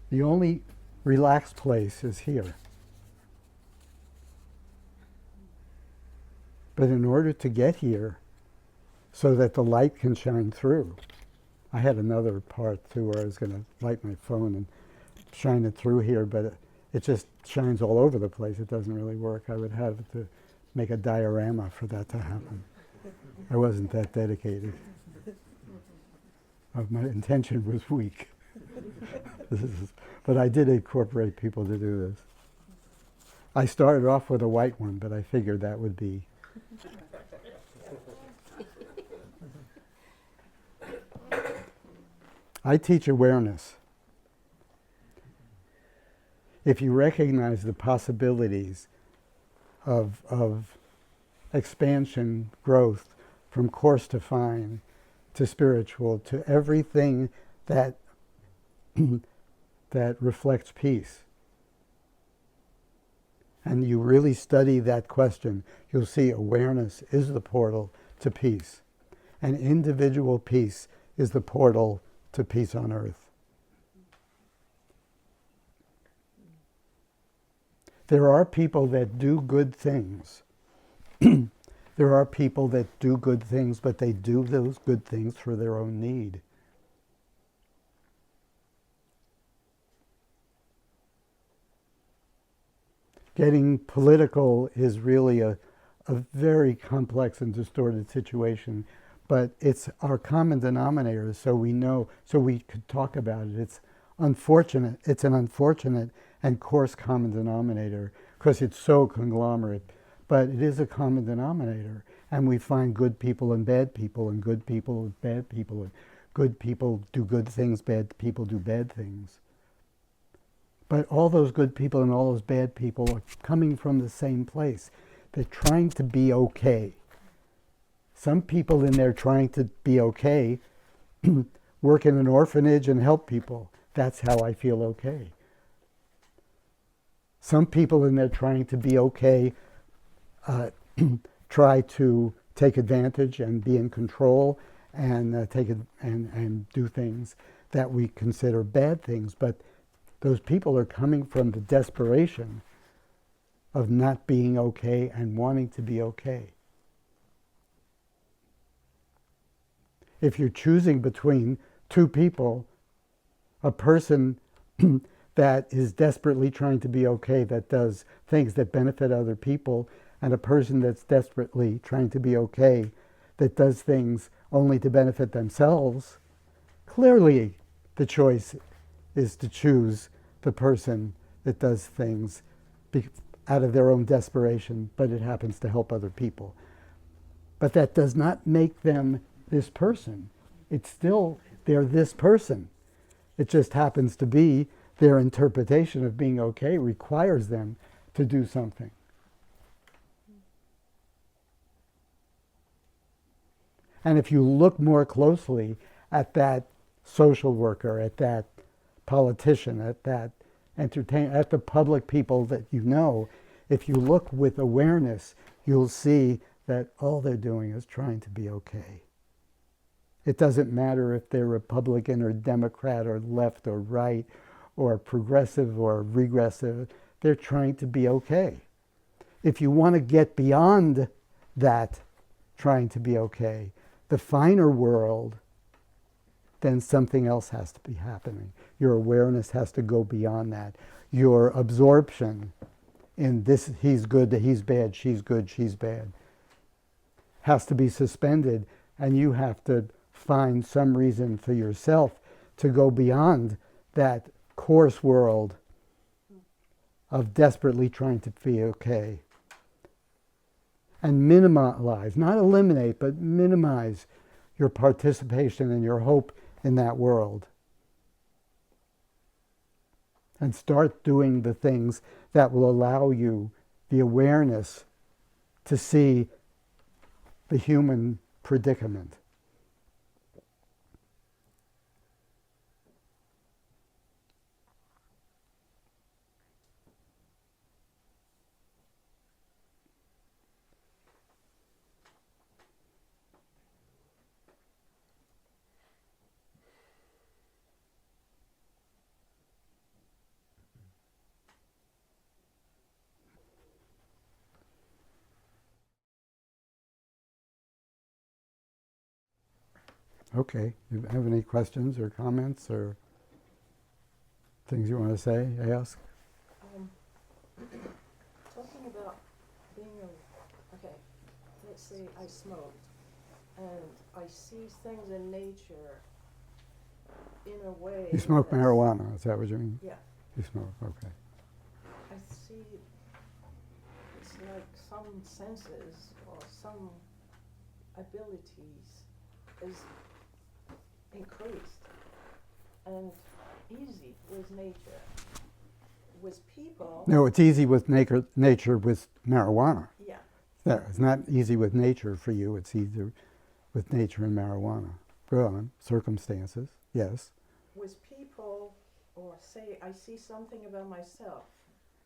The only relaxed place is here. But in order to get here, so that the light can shine through, I had another part too where I was going to light my phone and shine it through here, but it just shines all over the place. It doesn't really work. I would have to make a diorama for that to happen. I wasn't that dedicated. My intention was weak. But I did incorporate people to do this. I started off with a white one, but I figured that would be. I teach awareness. If you recognize the possibilities of expansion, growth, from coarse to fine, to spiritual, to everything that that reflects peace, and you really study that question, you'll see awareness is the portal to peace, and individual peace is the portal to peace on earth. There are people that do good things. There are people that do good things, but they do those good things for their own need. Getting political is really a very complex and distorted situation, but it's our common denominator, so we know, so we could talk about it. It's unfortunate. It's an unfortunate and coarse common denominator because it's so conglomerate, but it is a common denominator, and we find good people and bad people, and good people and bad people, and good people do good things, bad people do bad things. But all those good people and all those bad people are coming from the same place. They're trying to be okay. Some people in there trying to be okay work in an orphanage and help people. That's how I feel okay. Some people in there trying to be okay try to take advantage and be in control and and do things that we consider bad things. But those people are coming from the desperation of not being okay and wanting to be okay. If you're choosing between two people, a person that is desperately trying to be okay, that does things that benefit other people, and a person that's desperately trying to be okay, that does things only to benefit themselves, clearly the choice is to choose the person that does things out of their own desperation, but it happens to help other people. But that does not make them this person. It's still, they're this person. It just happens to be their interpretation of being okay requires them to do something. And if you look more closely at that social worker, at that politician, at that entertainer, at the public people that you know, if you look with awareness, you'll see that all they're doing is trying to be okay. It doesn't matter if they're Republican or Democrat or left or right or progressive or regressive. They're trying to be okay. If you want to get beyond that trying to be okay, the finer world, then something else has to be happening. Your awareness has to go beyond that. Your absorption in this, he's good, he's bad, she's good, she's bad, has to be suspended, and you have to find some reason for yourself to go beyond that coarse world of desperately trying to be okay. And minimize, not eliminate, but minimize your participation and your hope in that world. And start doing the things that will allow you the awareness to see the human predicament. Okay, you have any questions or comments or things you want to say, ask? Talking about being okay, let's say I smoked and I see things in nature in a way. You smoke marijuana, is that what you mean? Yeah. You smoke, okay. I see it's like some senses or some abilities is increased and easy with nature. With people... No, it's easy with nature with marijuana. Yeah. There, it's not easy with nature for you, it's easier with nature and marijuana. Go on, circumstances, yes. With people, or say I see something about myself,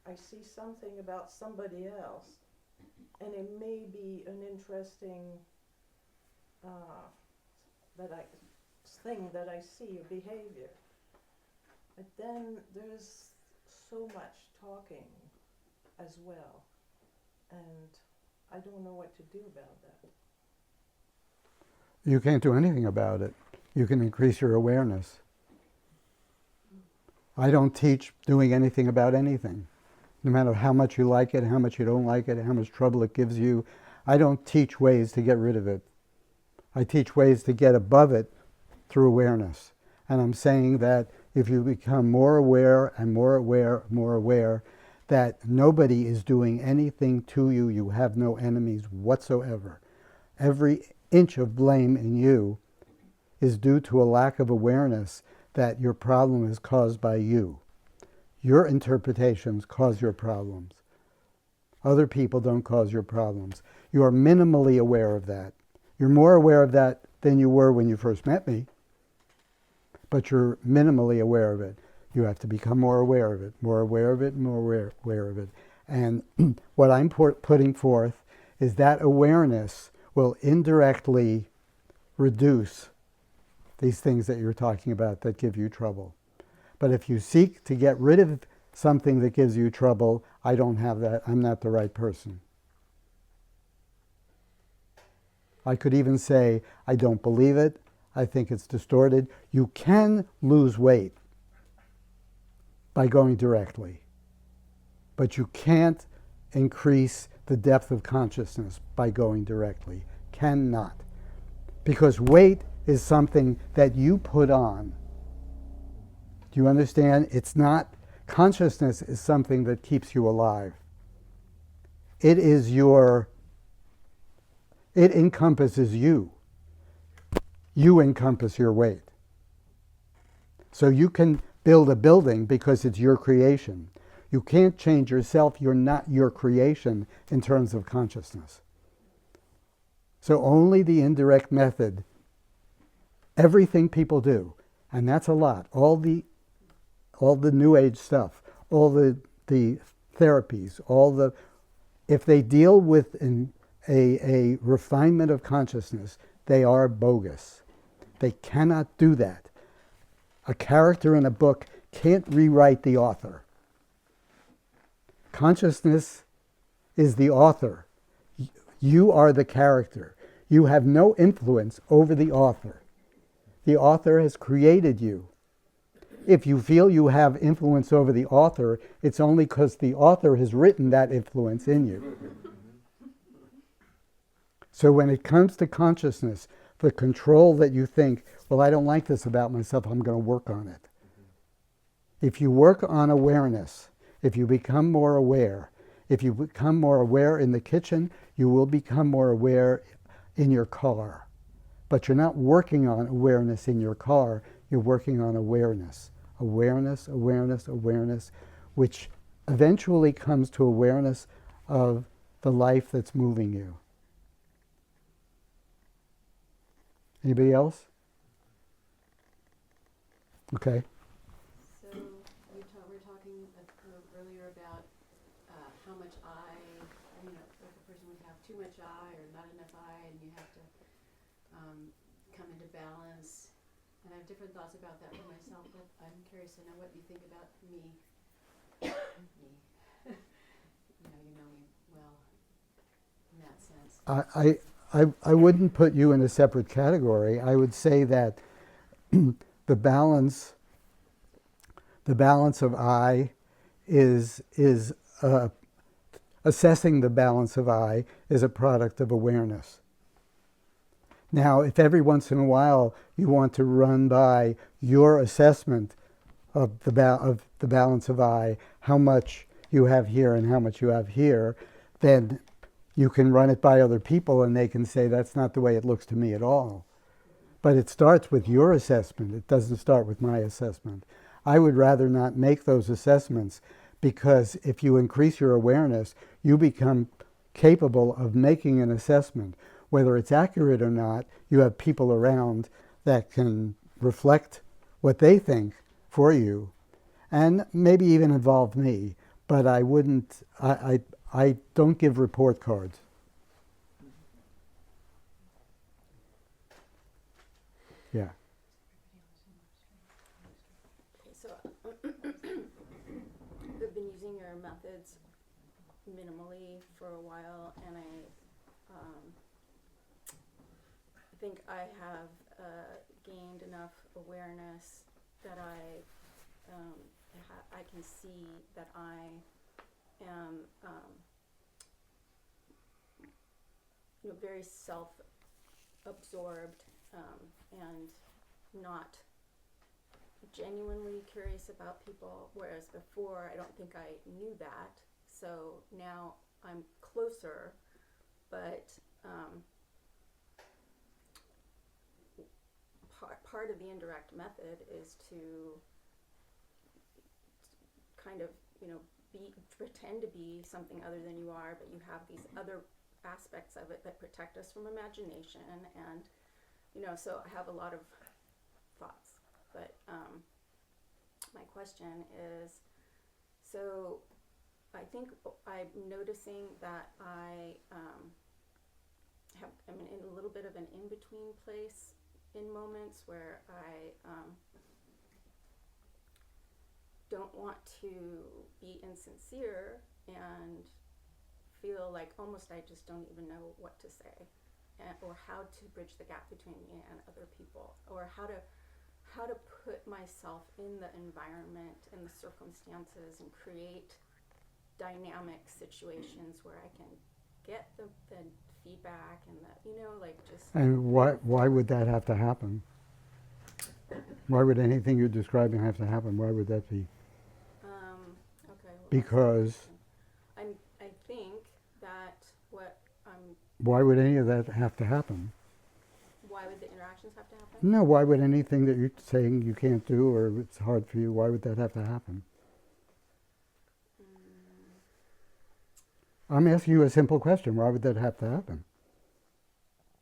I see something about somebody else, and it may be an interesting thing that I see, a behavior. But then there's so much talking as well, and I don't know what to do about that. You can't do anything about it. You can increase your awareness. I don't teach doing anything about anything. No matter how much you like it, how much you don't like it, how much trouble it gives you, I don't teach ways to get rid of it. I teach ways to get above it through awareness. And I'm saying that if you become more aware and more aware, more aware, that nobody is doing anything to you, you have no enemies whatsoever. Every inch of blame in you is due to a lack of awareness that your problem is caused by you. Your interpretations cause your problems. Other people don't cause your problems. You are minimally aware of that. You're more aware of that than you were when you first met me, but you're minimally aware of it. You have to become more aware of it, more aware of it, more aware of it. And what I'm putting forth is that awareness will indirectly reduce these things that you're talking about that give you trouble. But if you seek to get rid of something that gives you trouble, I don't have that. I'm not the right person. I could even say, I don't believe it. I think it's distorted. You can lose weight by going directly, but you can't increase the depth of consciousness by going directly. Cannot. Because weight is something that you put on. Do you understand? It's not, consciousness is something that keeps you alive. It is it encompasses you. You encompass your weight. So you can build a building because it's your creation. You can't change yourself. You're not your creation in terms of consciousness. So only the indirect method, everything people do, and that's a lot, all the New Age stuff, all the therapies, if they deal with a refinement of consciousness, they are bogus. They cannot do that. A character in a book can't rewrite the author. Consciousness is the author. You are the character. You have no influence over the author. The author has created you. If you feel you have influence over the author, it's only because the author has written that influence in you. So when it comes to consciousness, the control that you think, well, I don't like this about myself, I'm going to work on it. If you work on awareness, if you become more aware, if you become more aware in the kitchen, you will become more aware in your car. But you're not working on awareness in your car, you're working on awareness. Awareness, awareness, awareness, which eventually comes to awareness of the life that's moving you. Anybody else? Okay. So we were talking earlier about how much like a person would have too much I or not enough I, and you have to come into balance. And I have different thoughts about that for myself, but I'm curious to know what you think about me. me. You know me well in that sense. I wouldn't put you in a separate category. I would say that the balance of I is assessing the balance of I is a product of awareness. Now, if every once in a while you want to run by your assessment of the balance of I, how much you have here and how much you have here, then you can run it by other people and they can say that's not the way it looks to me at all. But it starts with your assessment. It doesn't start with my assessment. I would rather not make those assessments, because if you increase your awareness, you become capable of making an assessment. Whether it's accurate or not, you have people around that can reflect what they think for you, and maybe even involve me. But I wouldn't, I don't give report cards. Yeah. So I've been using your methods minimally for a while, and I think I have gained enough awareness that I can see that I am very self-absorbed and not genuinely curious about people, whereas before I don't think I knew that. So now I'm closer, but part of the indirect method is to kind of, pretend to be something other than you are, but you have these other aspects of it that protect us from imagination, and so I have a lot of thoughts, but my question is, so I think I'm noticing that I'm in a little bit of an in-between place in moments where I don't want to be insincere and feel like almost I just don't even know what to say, or how to bridge the gap between me and other people, or how to put myself in the environment and the circumstances and create dynamic situations where I can get the feedback and the, you know, like just. And why would that have to happen? Why would anything you're describing have to happen? Why would that be? Okay. Well, Because I think that what why would any of that have to happen? why would the interactions have to happen? No, why would anything that you're saying you can't do or it's hard for you, why would that have to happen? I'm asking you a simple question. Why would that have to happen?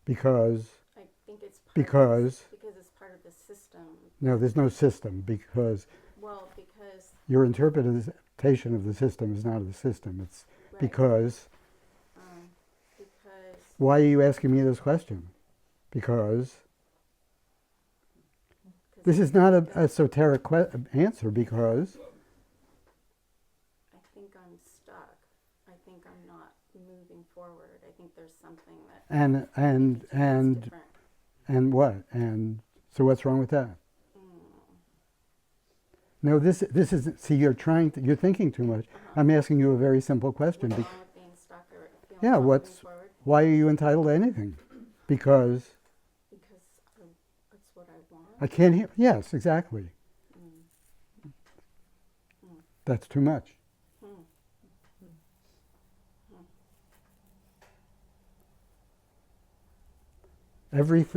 Because I think it's because it's part of the system. no, there's no system because Well, because your interpretation of the system is not of the system. It's right, because because why are you asking me this question? Because this is not an esoteric answer because I think I'm stuck. I think I'm not moving forward. I think there's something that and is different. and what? And so what's wrong with that? No, this isn't. See, you're thinking too much. I'm asking you a very simple question. What's wrong with being stuck or feeling Yeah, not moving what's forward? why are you entitled to anything? Because It's what I want. I can't hear. Yes, exactly. That's too much.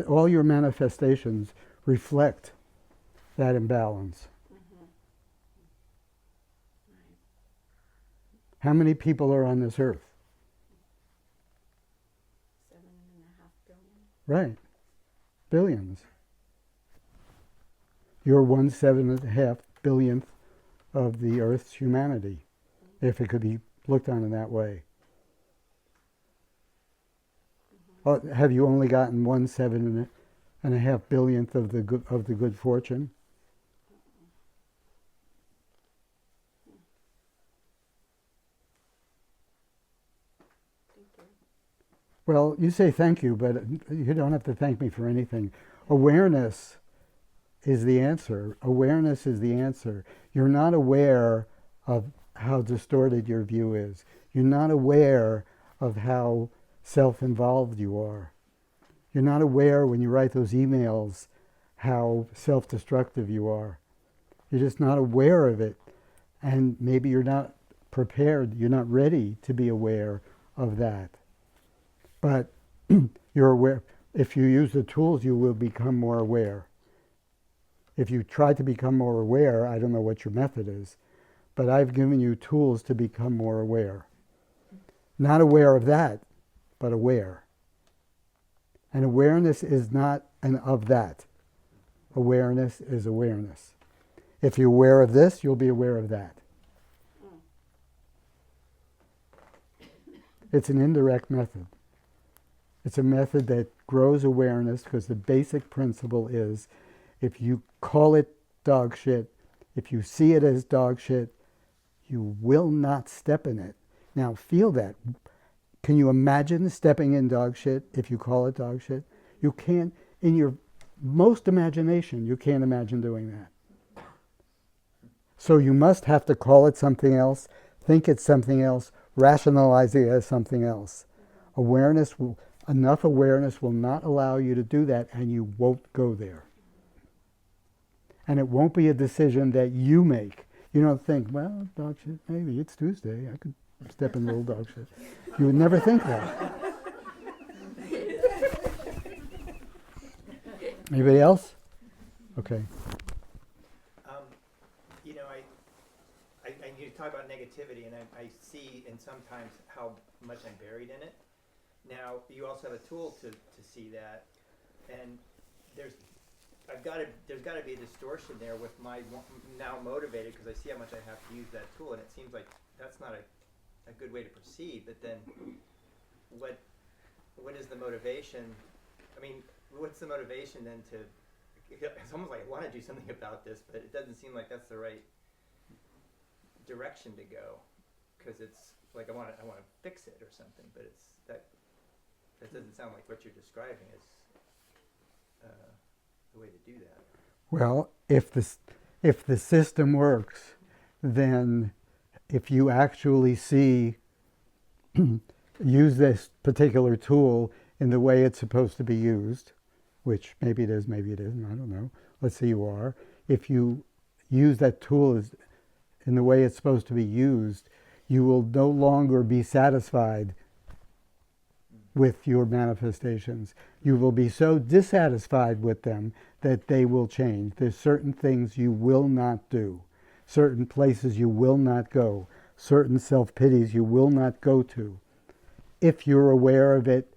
All your manifestations reflect that imbalance. How many people are on this earth? 7.5 billion. Right. Billions. You're 1/7.5 billionth of the earth's humanity, if it could be looked on in that way. Have you only gotten 1/7.5 billionth of the good fortune? Thank you. Well, you say thank you, but you don't have to thank me for anything. Awareness is the answer. Awareness is the answer. You're not aware of how distorted your view is. You're not aware of how self-involved you are. You're not aware when you write those emails how self-destructive you are. You're just not aware of it. And maybe you're not prepared, you're not ready to be aware of that. But you're aware. If you use the tools, you will become more aware. If you try to become more aware, I don't know what your method is, but I've given you tools to become more aware. Not aware of that, but aware. And awareness is not an of that. Awareness is awareness. If you're aware of this, you'll be aware of that. It's an indirect method. It's a method that grows awareness because the basic principle is if you call it dog shit, if you see it as dog shit, you will not step in it. Now feel that. Can you imagine stepping in dog shit if you call it dog shit? You can't, in your most imagination, you can't imagine doing that. So you must have to call it something else, think it's something else, rationalize it as something else. Enough awareness will not allow you to do that, and you won't go there. And it won't be a decision that you make. You don't think, well, dog shit, maybe it's Tuesday, I could step in a little dog shit. You would never think that. Anybody else? Okay. You talk about negativity, and I see in sometimes how much I'm buried in it. Now, you also have a tool to see that, and there's got to be a distortion there with my now motivated because I see how much I have to use that tool, and it seems like that's not a good way to proceed. But then, what is the motivation? I mean, what's the motivation then to? It's almost like I want to do something about this, but it doesn't seem like that's the right direction to go, because it's like I want to fix it or something, but it's that doesn't sound like what you're describing is the way to do that. Well, if the system works, then if you actually see use this particular tool in the way it's supposed to be used, which maybe it is, maybe it isn't, I don't know. Let's say you are. If you use that tool in the way it's supposed to be used, you will no longer be satisfied with your manifestations. You will be so dissatisfied with them that they will change. There's certain things you will not do, certain places you will not go, certain self-pities you will not go to. If you're aware of it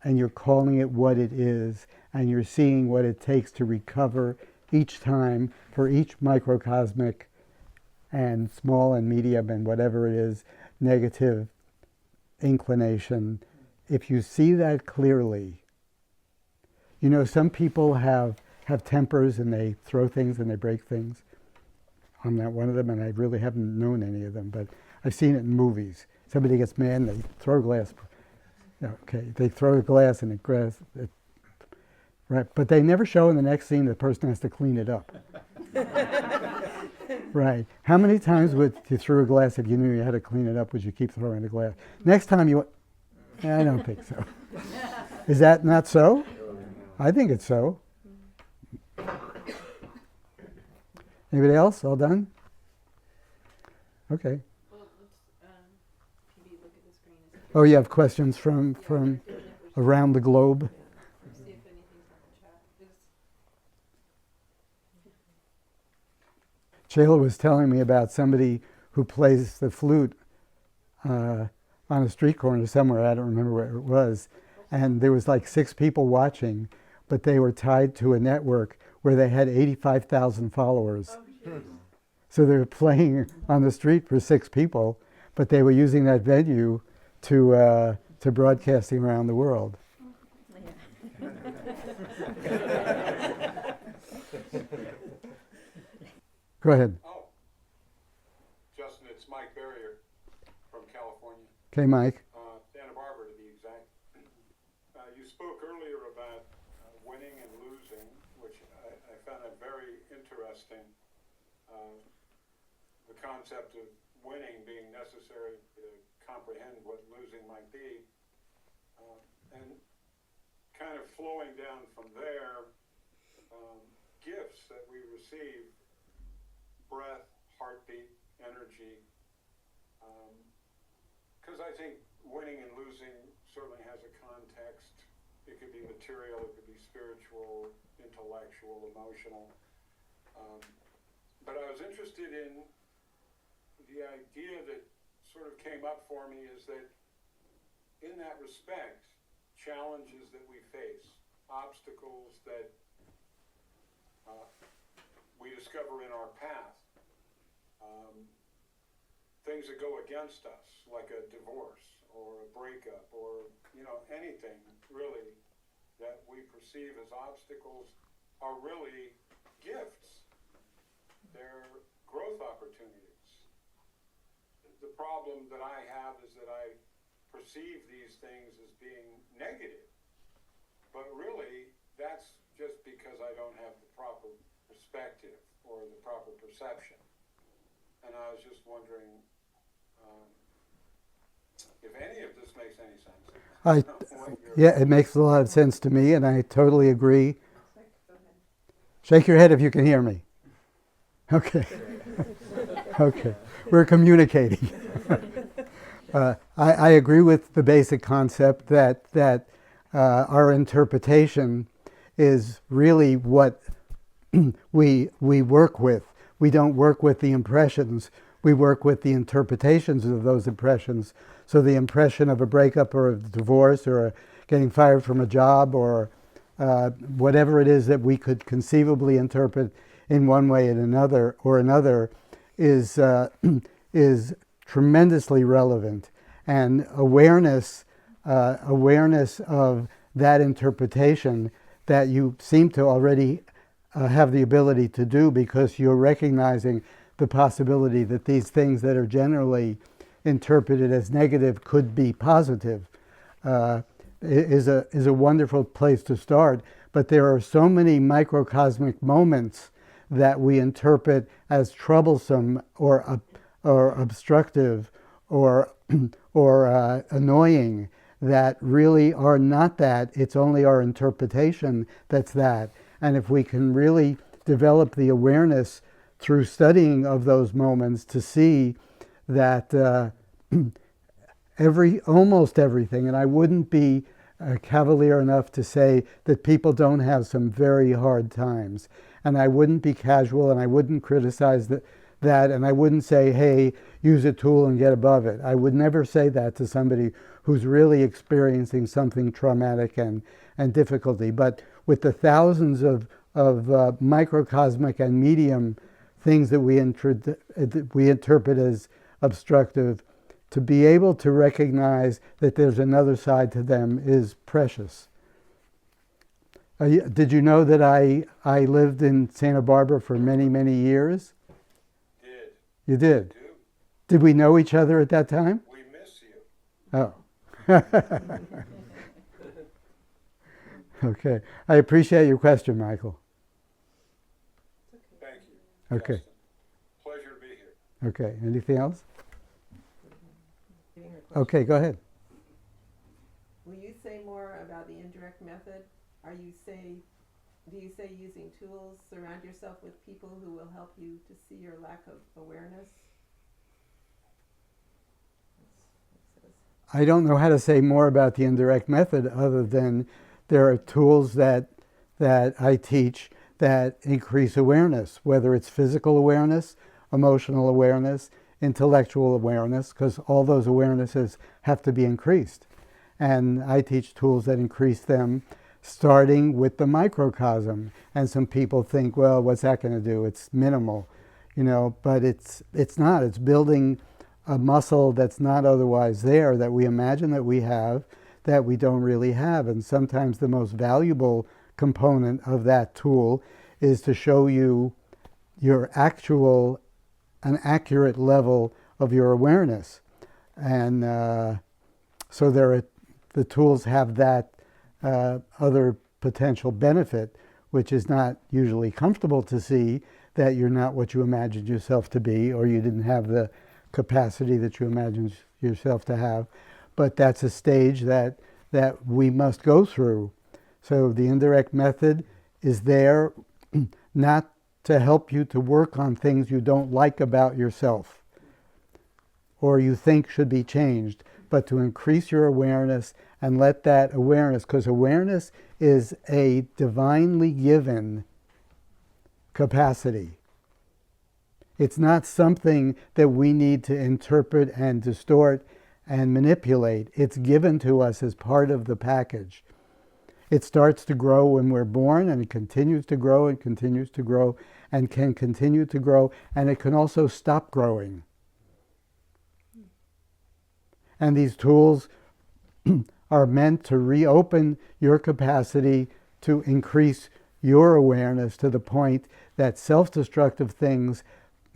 and you're calling it what it is and you're seeing what it takes to recover each time for each microcosmic and small and medium and whatever it is, negative inclination, if you see that clearly, you know, some people have tempers and they throw things and they break things. I'm not one of them, and I really haven't known any of them, but I've seen it in movies. Somebody gets mad and they throw glass. Okay, they throw a glass and right, but they never show in the next scene the person has to clean it up. Right. How many times would you throw a glass if you knew you had to clean it up? Would you keep throwing the glass? Next time you... I don't think so. Is that not so? I think it's so. Anybody else? All done? Okay. Well, let's maybe look at the screen. Oh, you have questions from around the globe? See if anything's on the chat. Shayla was telling me about somebody who plays the flute on a street corner somewhere. I don't remember where it was. And there was like 6 people watching, but they were tied to a network where they had 85,000 followers. So they were playing on the street for 6 people, but they were using that venue to broadcasting around the world. Go ahead. Oh, Justin, it's Mike Barrier from California, Okay, Mike. Santa Barbara to be exact. You spoke earlier about winning and losing, which I found it very interesting. The concept of winning being necessary to comprehend what losing might be. And kind of flowing down from there, gifts that we receive, breath, heartbeat, energy. Because I think winning and losing certainly has a context. It could be material, it could be spiritual, intellectual, emotional. But I was interested in the idea that sort of came up for me is that in that respect, challenges that we face, obstacles that we discover in our path, things that go against us, like a divorce or a breakup or, you know, anything really that we perceive as obstacles are really gifts. They're growth opportunities. The problem that I have is that I perceive these things as being negative, but really that's just because I don't have the proper perspective or the proper perception. And I was just wondering if any of this makes any sense. Yeah, it makes a lot of sense to me, and I totally agree. Shake your head if you can hear me. Okay. Okay. We're communicating. I agree with the basic concept that our interpretation is really what we work with. We don't work with the impressions. We work with the interpretations of those impressions. So the impression of a breakup or a divorce or getting fired from a job or whatever it is that we could conceivably interpret in one way and another is tremendously relevant. And awareness of that interpretation that you seem to already have the ability to do, because you're recognizing the possibility that these things that are generally interpreted as negative could be positive, is a wonderful place to start. But there are so many microcosmic moments that we interpret as troublesome or obstructive or annoying that really are not that. It's only our interpretation that's that. And if we can really develop the awareness through studying of those moments to see that almost everything, and I wouldn't be cavalier enough to say that people don't have some very hard times, and I wouldn't be casual, and I wouldn't criticize that, and I wouldn't say, hey, use a tool and get above it. I would never say that to somebody who's really experiencing something traumatic and difficulty. But with the thousands of microcosmic and medium things that we interpret as obstructive, to be able to recognize that there's another side to them is precious. Did you know that I lived in Santa Barbara for many, many years? Did. You did? Do. Did we know each other at that time? We miss you. Oh. Okay. I appreciate your question, Michael. Thank you. Okay. Justin. Pleasure to be here. Okay. Anything else? Reading her question. Okay, go ahead. Will you say more about the indirect method? Do you say using tools, surround yourself with people who will help you to see your lack of awareness? I don't know how to say more about the indirect method other than there are tools that I teach that increase awareness, whether it's physical awareness, emotional awareness, intellectual awareness, because all those awarenesses have to be increased. And I teach tools that increase them, starting with the microcosm. And some people think, well, what's that going to do? It's minimal, but it's not. It's building a muscle that's not otherwise there, that we imagine that we have, that we don't really have. And sometimes the most valuable component of that tool is to show you your an accurate level of your awareness. And so the tools have that other potential benefit, which is not usually comfortable to see, that you're not what you imagined yourself to be, or you didn't have the capacity that you imagined yourself to have. But that's a stage that we must go through. So the indirect method is there not to help you to work on things you don't like about yourself or you think should be changed, but to increase your awareness and let that awareness, because awareness is a divinely given capacity. It's not something that we need to interpret and distort and manipulate. It's given to us as part of the package. It starts to grow when we're born, and it continues to grow and continues to grow and can continue to grow, and it can also stop growing. And these tools are meant to reopen your capacity to increase your awareness to the point that self-destructive things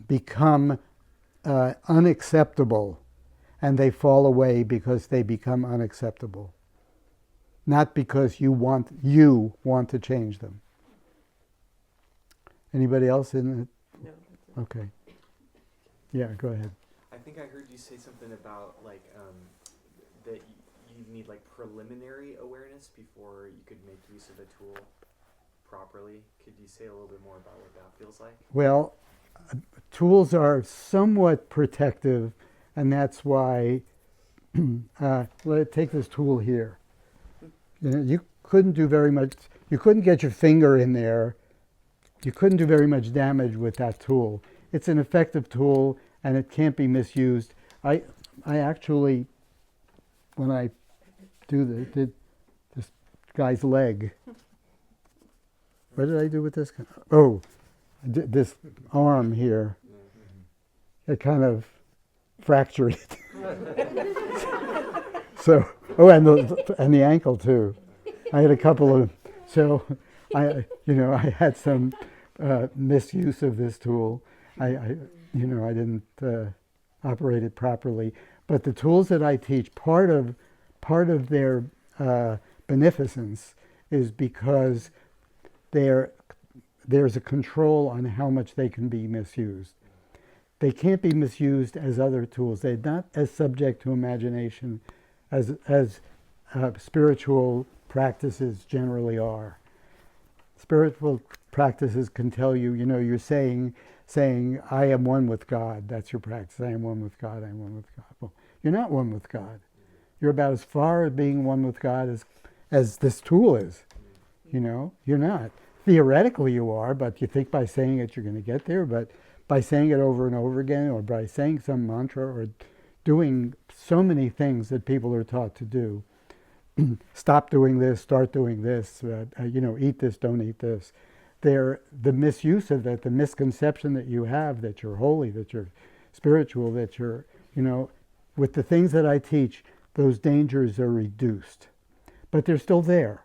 become unacceptable, and they fall away because they become unacceptable, not because you want to change them. Anybody else in it? No, that's it. Okay. Yeah, go ahead. I think I heard you say something about that you need preliminary awareness before you could make use of a tool properly. Could you say a little bit more about what that feels like? Well, tools are somewhat protective, and that's why, take this tool here. You couldn't do very much, you couldn't get your finger in there, you couldn't do very much damage with that tool. It's an effective tool, and it can't be misused. I actually, when I did this guy's leg, what did I do with this guy? Oh, I did this arm here. It kind of fractured it. So, and the ankle too. I had a couple of, so I had some misuse of this tool. I didn't operate it properly. But the tools that I teach, part of their beneficence is because there's a control on how much they can be misused. they can't be misused as other tools. They're not as subject to imagination as spiritual practices generally are. Spiritual practices can tell you, you're saying, I am one with God. That's your practice. I am one with God. I am one with God. Well, you're not one with God. You're about as far as being one with God as this tool is. You're not. Theoretically you are, but you think by saying it you're going to get there, but by saying it over and over again, or by saying some mantra, or doing so many things that people are taught to do, stop doing this, start doing this, eat this, don't eat this. The misuse of that, the misconception that you have that you're holy, that you're spiritual, that you're, with the things that I teach, those dangers are reduced. But they're still there.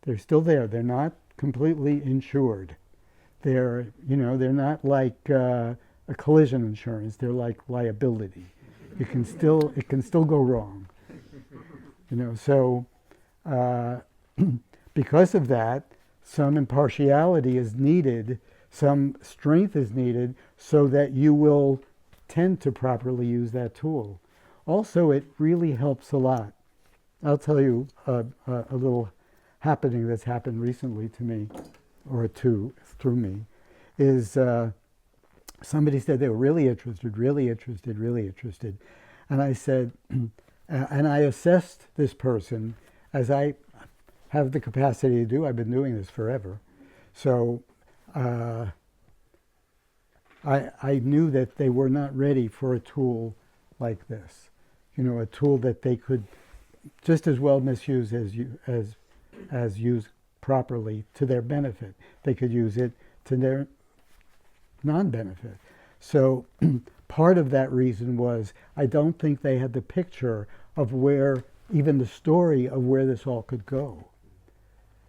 They're still there. They're not completely insured. They're not like a collision insurance. They're like liability. It can still go wrong. So because of that, some impartiality is needed, some strength is needed, so that you will tend to properly use that tool. Also, it really helps a lot. I'll tell you a little happening that's happened recently to me, or through me, is somebody said they were really interested. And I said, and I assessed this person as I have the capacity to do. I've been doing this forever. So I knew that they were not ready for a tool like this. A tool that they could just as well misuse as use properly to their benefit. They could use it to their non-benefit. So part of that reason was I don't think they had the picture of where, even the story of where this all could go.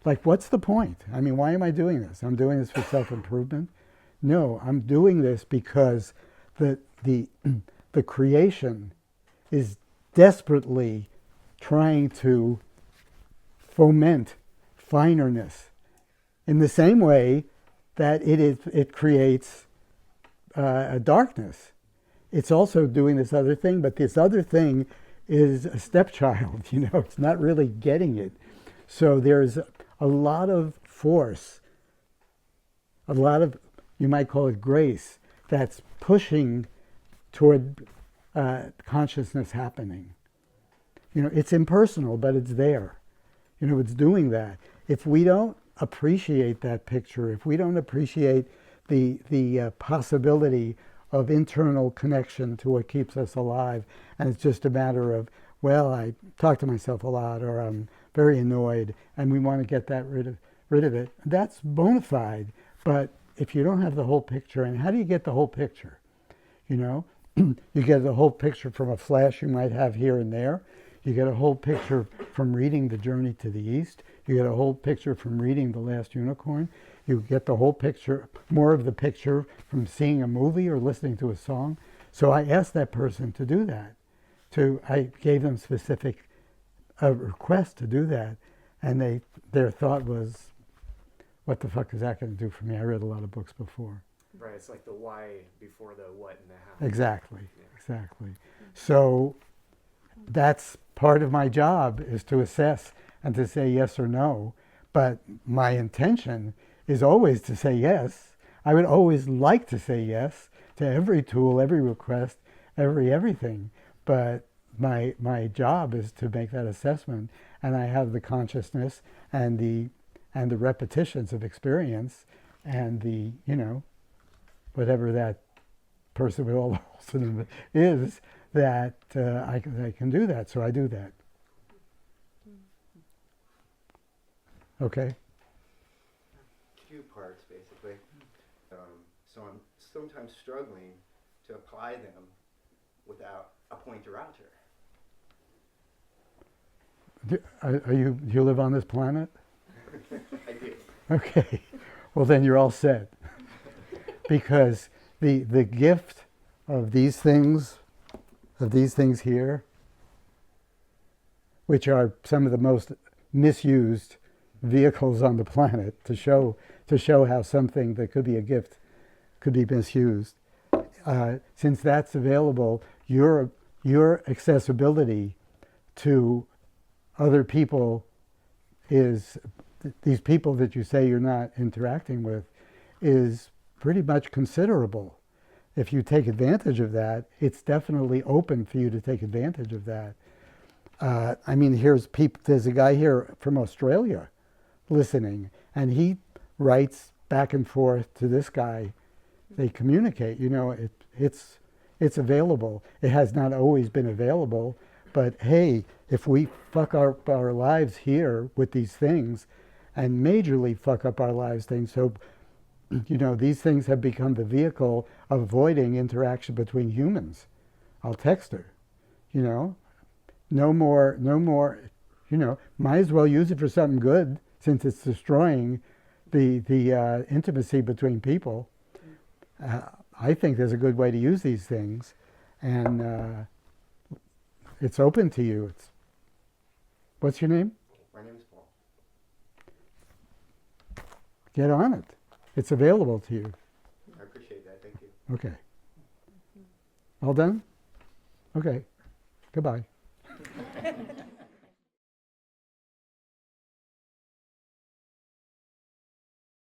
Like, what's the point? I mean, why am I doing this? I'm doing this for self-improvement? No, I'm doing this because the creation is desperately trying to foment finerness in the same way that it creates a darkness. It's also doing this other thing, but this other thing is a stepchild. It's not really getting it. So there's a lot of force, a lot of, you might call it grace, that's pushing toward consciousness happening. It's impersonal, but it's there. It's doing that. If we don't appreciate that picture, if we don't appreciate the possibility of internal connection to what keeps us alive, and it's just a matter of, well, I talk to myself a lot, or I'm very annoyed, and we want to get that rid of it, that's bona fide. But if you don't have the whole picture, and how do you get the whole picture? You get the whole picture from a flash you might have here and there. You get a whole picture from reading The Journey to the East. You get a whole picture from reading The Last Unicorn. You get the whole picture, more of the picture, from seeing a movie or listening to a song. So I asked that person to do that. I gave them specific requests to do that, and their thought was, what the fuck is that going to do for me? I read a lot of books before. Right, it's like the why before the what and the how. Exactly. So that's part of my job, is to assess and to say yes or no. But my intention is always to say yes. I would always like to say yes to every tool, every request, everything. But my job is to make that assessment, and I have the consciousness and the repetitions of experience and the, whatever that person with all the holes in them is, that I can do that. So I do that. Okay. Two parts, basically. So I'm sometimes struggling to apply them without a pointer outer. Do you live on this planet? I do. Okay. Well, then you're all set. Because the gift of these things here, which are some of the most misused vehicles on the planet to show how something that could be a gift could be misused. since that's available, your accessibility to other people is, these people that you say you're not interacting with, is pretty much considerable. If you take advantage of that, it's definitely open for you to take advantage of that. I mean, there's a guy here from Australia listening, and he writes back and forth to this guy. They communicate, you know, it's available. It has not always been available, but hey, if we fuck up our lives here with these things, and majorly fuck up our lives things, so, you know, these things have become the vehicle of avoiding interaction between humans. I'll text her, you know, no more, you know, might as well use it for something good, since it's destroying the intimacy between people. I think there's a good way to use these things, and it's open to you. What's your name? My name is Paul. Get on it. It's available to you. I appreciate that. Thank you. Okay. All done? Okay. Goodbye.